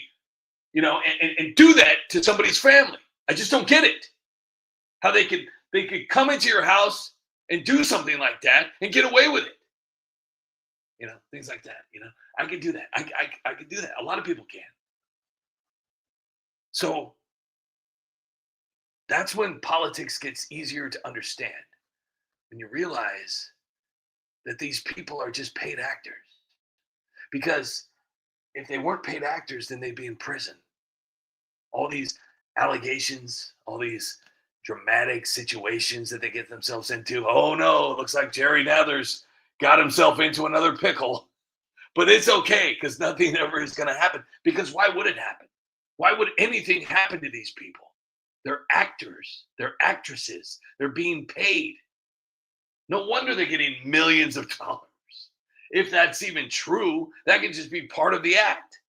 and do that to somebody's family. I just don't get it. How they could come into your house and do something like that and get away with it. Things like that, I could do that. I could do that. A lot of people can. So that's when politics gets easier to understand. When you realize that these people are just paid actors. Because if they weren't paid actors, then they'd be in prison. All these allegations, all these dramatic situations that they get themselves into. Oh no, it looks like Jerry Nather's got himself into another pickle. But it's okay, because nothing ever is going to happen. Because why would it happen? Why would anything happen to these people? They're actors. They're actresses. They're being paid. No wonder they're getting millions of dollars. If that's even true, that could just be part of the act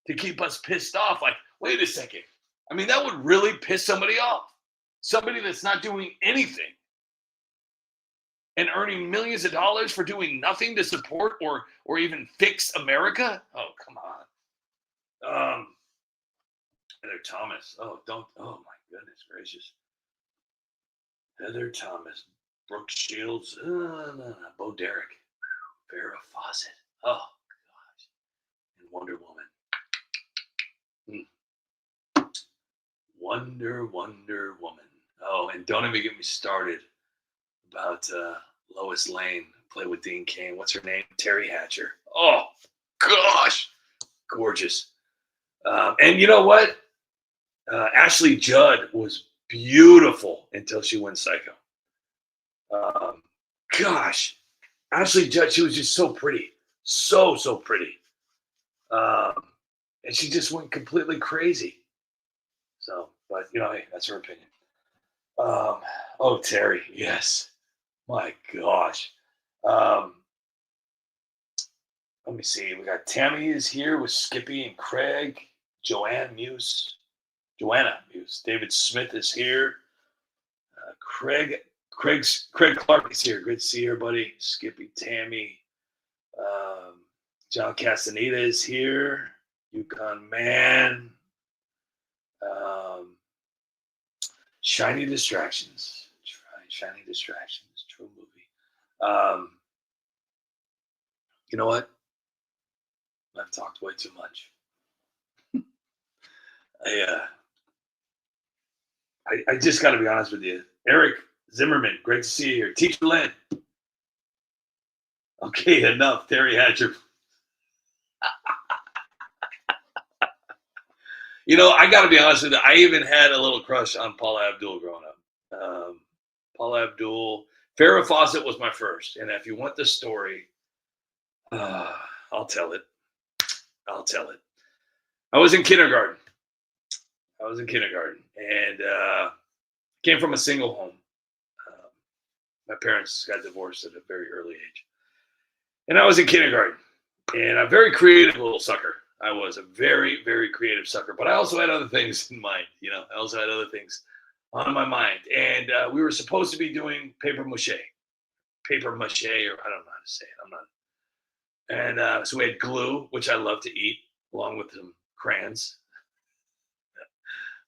to keep us pissed off. Like, wait a second. I mean, that would really piss somebody off. Somebody that's not doing anything and earning millions of dollars for doing nothing to support or even fix America. Oh, come on. Heather Thomas. Oh my goodness gracious. Heather Thomas, Brooke Shields, no. Bo Derek, Farrah Fawcett. Oh gosh, and Wonder Woman. Wonder Woman. Oh, and don't even get me started about Lois Lane, play with Dean Cain. What's her name? Terry Hatcher. Oh gosh, gorgeous. And you know what? Ashley Judd was beautiful until she went psycho. Gosh, Ashley Judd, she was just so pretty. So pretty. And she just went completely crazy. So, but, hey, that's her opinion. Oh, Terry, yes. My gosh. Let me see. We got Tammy is here with Skippy and Craig. Joanna Muse. David Smith is here. Craig Clark is here. Good to see everybody. Skippy, Tammy. John Castaneda is here. Yukon Man. Shiny Distractions. Shiny Distractions. True movie. You know what? I've talked way too much. I just got to be honest with you. Eric Zimmerman, great to see you here. Teacher Lynn. Okay, enough. Terry Hatcher. You know, I got to be honest with you. I even had a little crush on Paula Abdul growing up. Paula Abdul. Farrah Fawcett was my first. And if you want the story, I'll tell it. I'll tell it. I was in kindergarten. And came from a single home. My parents got divorced at a very early age. And I was in kindergarten. And a very creative little sucker. I was a very, very creative sucker. But I also had other things in mind. You know, I also had other things on my mind. And we were supposed to be doing paper mache, or I don't know how to say it. I'm not. And so we had glue, which I love to eat, along with some crayons.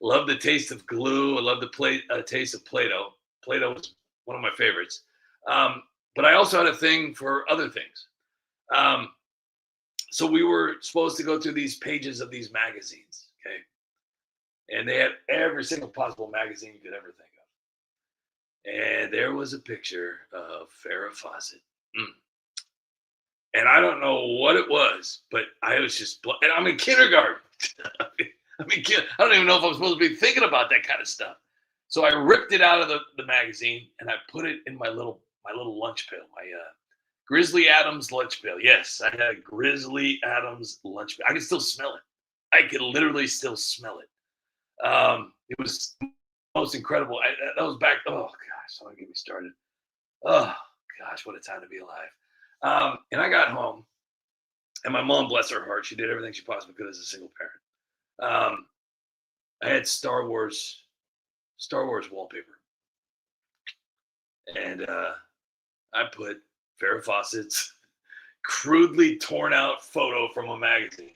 Love the taste of glue. I love the taste of Play-Doh. Play-Doh was one of my favorites. But I also had a thing for other things. So we were supposed to go through these pages of these magazines, okay? And they had every single possible magazine you could ever think of. And there was a picture of Farrah Fawcett. And I don't know what it was, but I was just, and I'm in kindergarten. I don't even know if I'm supposed to be thinking about that kind of stuff. So I ripped it out of the magazine and I put it in my little lunch pail, my Grizzly Adams lunch pail. Yes, I had a Grizzly Adams lunch pail. I can still smell it. I could literally still smell it. It was the most incredible. That was back. Oh gosh, don't get me started. Oh gosh, what a time to be alive. And I got home, and my mom, bless her heart, she did everything she possibly could as a single parent. I had Star Wars wallpaper, and I put Farrah Fawcett's crudely torn out photo from a magazine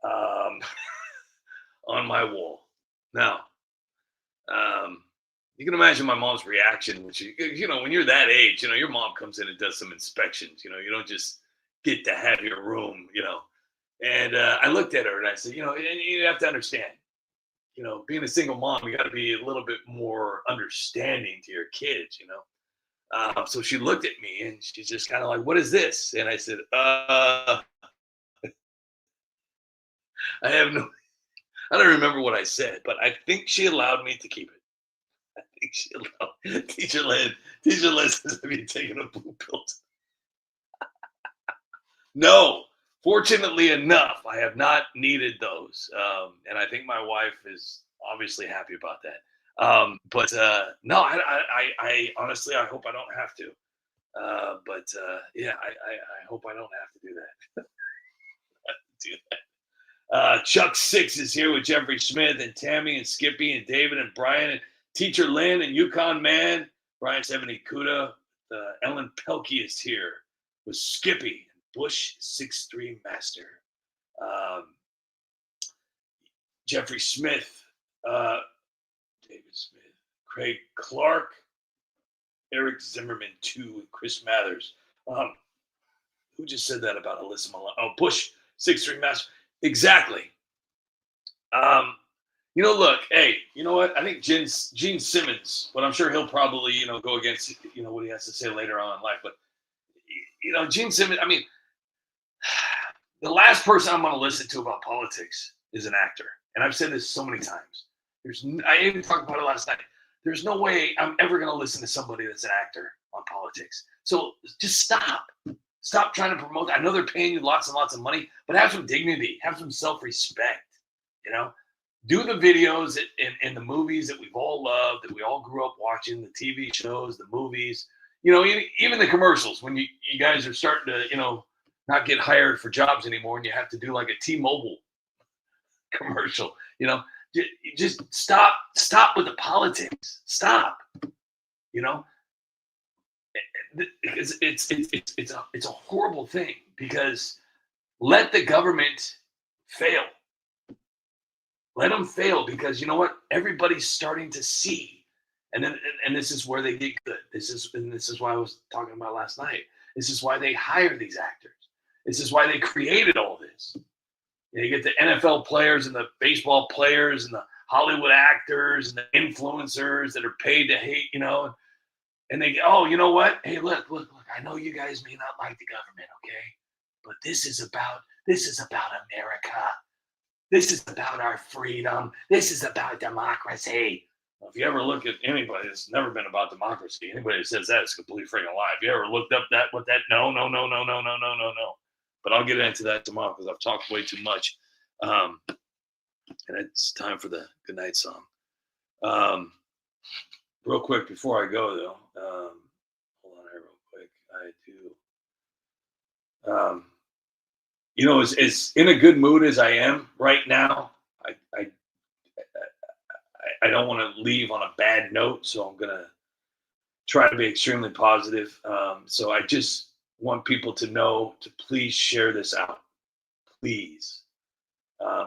on my wall. Now, you can imagine my mom's reaction when when you're that age, your mom comes in and does some inspections. You don't just get to have your room, And I looked at her and I said, and you have to understand, being a single mom, you got to be a little bit more understanding to your kids, So she looked at me and she's just kind of like, "What is this?" And I said, I don't remember what I said, but I think she allowed me to keep it. I think she allowed teacher lessons to be taking a blue pill. No, fortunately enough, I have not needed those. And I think my wife is obviously happy about that. But no, I honestly, I hope I don't have to. But yeah, I hope I don't have to do that. Chuck Six is here with Jeffrey Smith and Tammy and Skippy and David and Brian and Teacher Lynn and Yukon Man. Brian 70 Kuda. Ellen Pelkey is here with Skippy and Bush 6'3 Master. Jeffrey Smith. David Smith, Craig Clark, Eric Zimmerman 2, and Chris Mathers. Who just said that about Alyssa Milano? Oh, Bush 6'3 Master. Exactly. Look, hey, you know what? I think Gene Simmons, but I'm sure he'll probably, go against, what he has to say later on in life. But, Gene Simmons, I mean, the last person I'm going to listen to about politics is an actor. And I've said this so many times. I even talked about it last night. There's no way I'm ever going to listen to somebody that's an actor on politics. So just stop. Stop trying to promote. I know they're paying you lots and lots of money, but have some dignity. Have some self-respect. Do the videos and the movies that we've all loved, that we all grew up watching, the TV shows, the movies. Even the commercials when you guys are starting to, not get hired for jobs anymore, and you have to do like a T-Mobile commercial. Just stop with the politics. Stop. It's a horrible thing, because let the government fail. Let them fail, because you know what? Everybody's starting to see, and this is where they get good. This is why I was talking about last night. This is why they hire these actors. This is why they created all this. You get the NFL players and the baseball players and the Hollywood actors and the influencers that are paid to hate, and they go, "Oh, you know what? Hey, look, I know you guys may not like the government, okay? But this is about America. This is about our freedom. This is about democracy. Well, if you ever look at anybody that's never been about democracy, anybody that says that is completely freaking lie. If you ever looked up that, what that, no. But I'll get into that tomorrow because I've talked way too much. And it's time for the goodnight song. Real quick before I go, though, hold on here real quick. I do. As in a good mood as I am right now, I don't want to leave on a bad note, so I'm going to try to be extremely positive. So I just want people to know to please share this out. Please.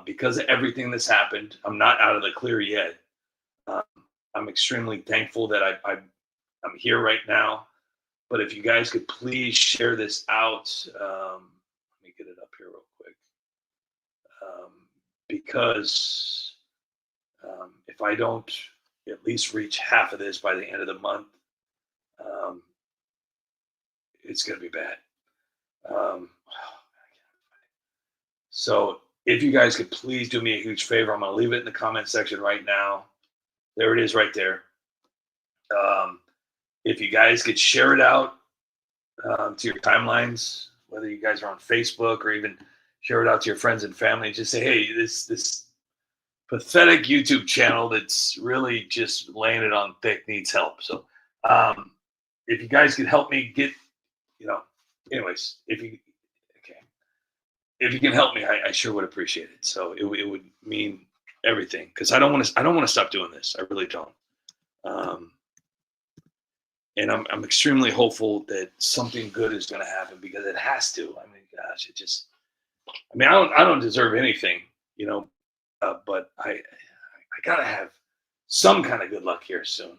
Because of everything that's happened, I'm not out of the clear yet. I'm extremely thankful that I'm here right now. But if you guys could please share this out, let me get it up here real quick. Because if I don't at least reach half of this by the end of the month, it's going to be bad. So if you guys could please do me a huge favor, I'm going to leave it in the comment section right now. There it is right there. If you guys could share it out to your timelines, whether you guys are on Facebook or even share it out to your friends and family, just say, hey, this pathetic YouTube channel that's really just laying it on thick needs help. So if you guys could help me get, anyways, if you can help me, I sure would appreciate it. So it would mean everything, because I don't want to stop doing this. I really don't. And I'm extremely hopeful that something good is going to happen, because it has to. I mean, gosh, I don't deserve anything, but I gotta have some kind of good luck here soon.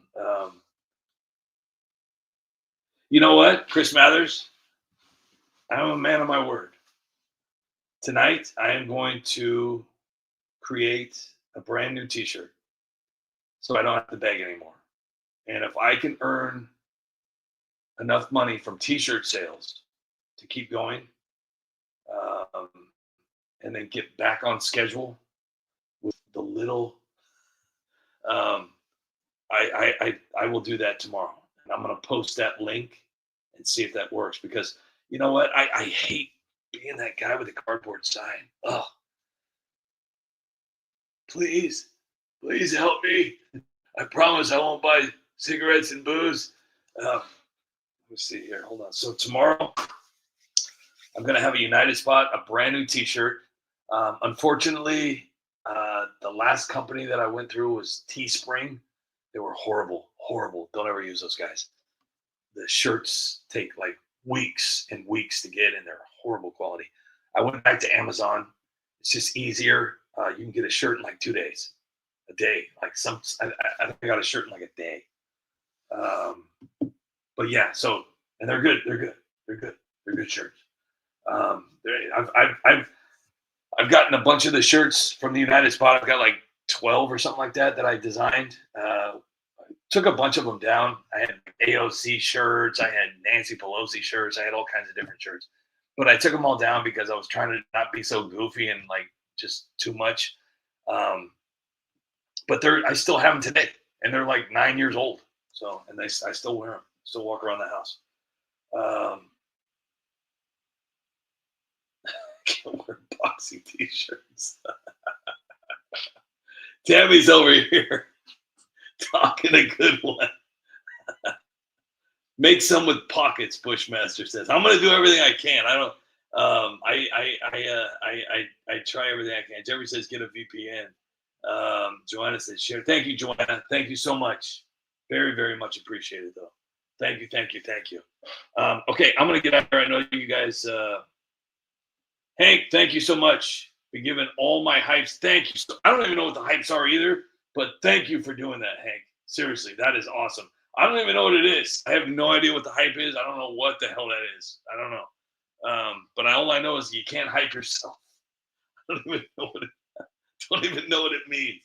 You know what, Chris Mathers? I'm a man of my word. Tonight, I am going to create a brand new t-shirt so I don't have to beg anymore. And if I can earn enough money from t-shirt sales to keep going, and then get back on schedule with the little, I will do that tomorrow. And I'm going to post that link and see if that works, because you know what? I hate being that guy with the cardboard sign. Oh, please help me. I promise I won't buy cigarettes and booze. Let's see here. Hold on. So tomorrow, I'm going to have a United Spot, a brand new t-shirt. Unfortunately, the last company that I went through was Teespring. They were horrible. Don't ever use those guys. The shirts take like weeks and weeks to get, and they're horrible quality. I went back to Amazon. It's just easier. You can get a shirt in like 2 days, a day. Like I think I got a shirt in like a day. But yeah, so, and they're good. They're good shirts. I've gotten a bunch of the shirts from the United Spot. I've got like 12 or something like that I designed. Took a bunch of them down. I had AOC shirts. I had Nancy Pelosi shirts. I had all kinds of different shirts. But I took them all down because I was trying to not be so goofy and like just too much. But I still have them today. And they're like 9 years old. So, and I still wear them. Still walk around the house. Can't wear boxy t-shirts. Tammy's over here talking a good one. Make some with pockets, Bushmaster says. I'm gonna do everything I can. I don't I try everything I can. Jeffrey says get a VPN. Joanna says share. Thank you, Joanna. Thank you so much. Very, very much appreciated though. Thank you. Okay, I'm gonna get out there. I know you guys Hank, thank you so much for giving all my hypes. Thank you. I don't even know what the hypes are either, but thank you for doing that, Hank. Seriously, that is awesome. I don't even know what it is. I have no idea what the hype is. I don't know what the hell that is. I don't know. But all I know is you can't hype yourself. I don't even know what it means.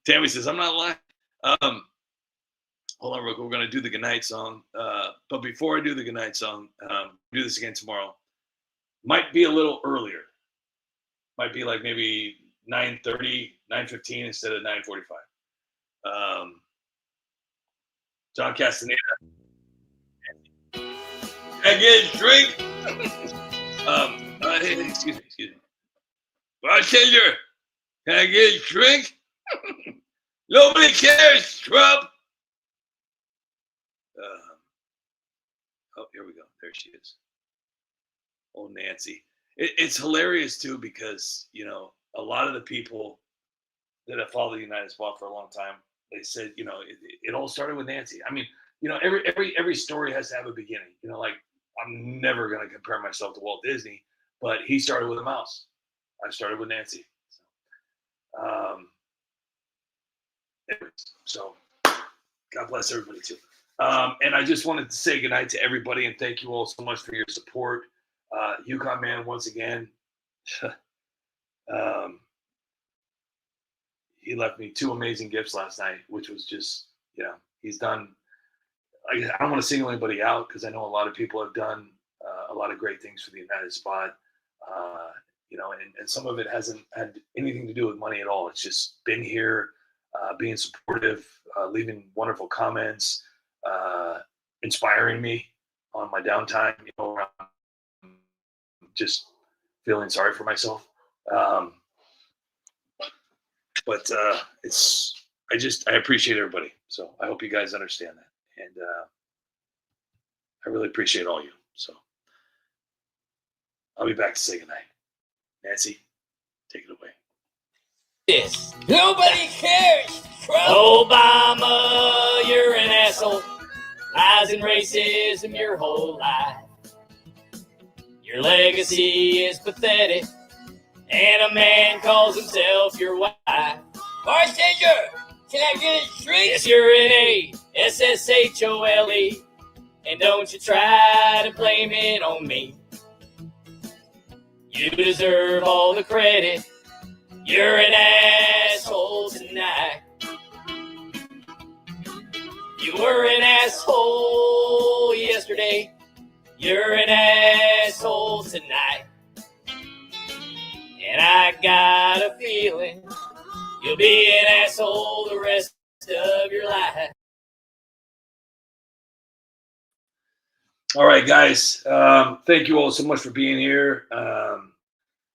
Tammy says, I'm not lying. Hold on, real quick. We're going to do the goodnight song. But before I do the goodnight song, do this again tomorrow. Might be a little earlier. Might be like maybe 9:30, 9:15 instead of 9:45. John Castaneda. Can I get a drink? Hey, excuse me. Bartender, can I get a drink? Nobody cares, Trump. Oh, here we go. There she is. Oh, Nancy. It's hilarious, too, because, you know, a lot of the people that have followed the United Spot for a long time, they said, you know, it all started with Nancy. I mean, you know, every story has to have a beginning. You know, like, I'm never going to compare myself to Walt Disney, but he started with a mouse. I started with Nancy. So God bless everybody, too. And I just wanted to say goodnight to everybody and thank you all so much for your support. Yukon Man, once again, he left me 2 amazing gifts last night, which was just, you know, he's done. I don't want to single anybody out because I know a lot of people have done a lot of great things for the United Spot. You know, and some of it hasn't had anything to do with money at all. It's just been here, being supportive, leaving wonderful comments, inspiring me on my downtime, you know, just feeling sorry for myself. But I appreciate everybody. So I hope you guys understand that. And I really appreciate all you. So I'll be back to say goodnight. Nancy, take it away. This. Nobody cares, Trump. Obama, you're an asshole. Lies and racism your whole life. Your legacy is pathetic, and a man calls himself your wife. Bartender, can I get a drink? Yes, you're an A-S-S-H-O-L-E, and don't you try to blame it on me. You deserve all the credit. You're an asshole tonight. You were an asshole yesterday. You're an asshole tonight. And I got a feeling you'll be an asshole the rest of your life. All right, guys. Thank you all so much for being here.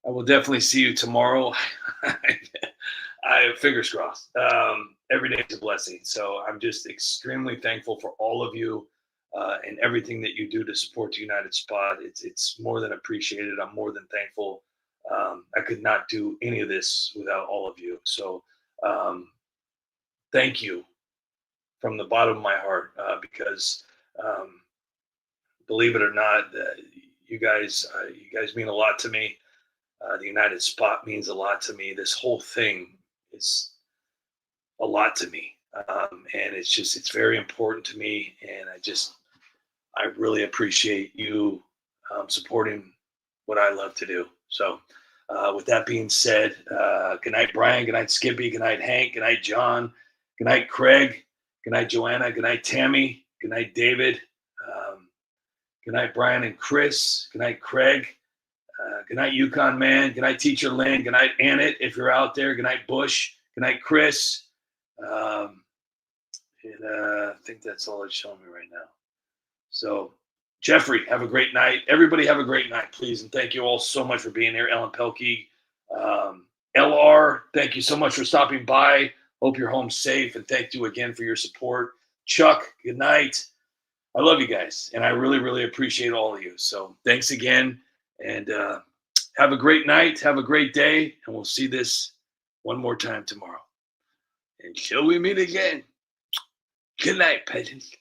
I will definitely see you tomorrow. I fingers crossed. Every day is a blessing. So I'm just extremely thankful for all of you and everything that you do to support the United Spot. It's more than appreciated. I'm more than thankful. I could not do any of this without all of you. So thank you from the bottom of my heart because believe it or not, you guys mean a lot to me. The United Spot means a lot to me. This whole thing is a lot to me. And it's very important to me. And I really appreciate you supporting what I love to do. So with that being said, good night, Brian. Good night, Skippy. Good night, Hank. Good night, John. Good night, Craig. Good night, Joanna. Good night, Tammy. Good night, David. Good night, Brian and Chris. Good night, Craig. Good night, Yukon Man. Good night, Teacher Lynn. Good night, Annette, if you're out there. Good night, Bush. Good night, Chris. I think that's all it's showing me right now. So, Jeffrey, have a great night. Everybody have a great night, please. And thank you all so much for being here. Ellen Pelkey. LR, thank you so much for stopping by. Hope you're home safe. And thank you again for your support. Chuck, good night. I love you guys. And I really, really appreciate all of you. So thanks again. And have a great night. Have a great day. And we'll see this one more time tomorrow. Until we meet again. Good night, peasants.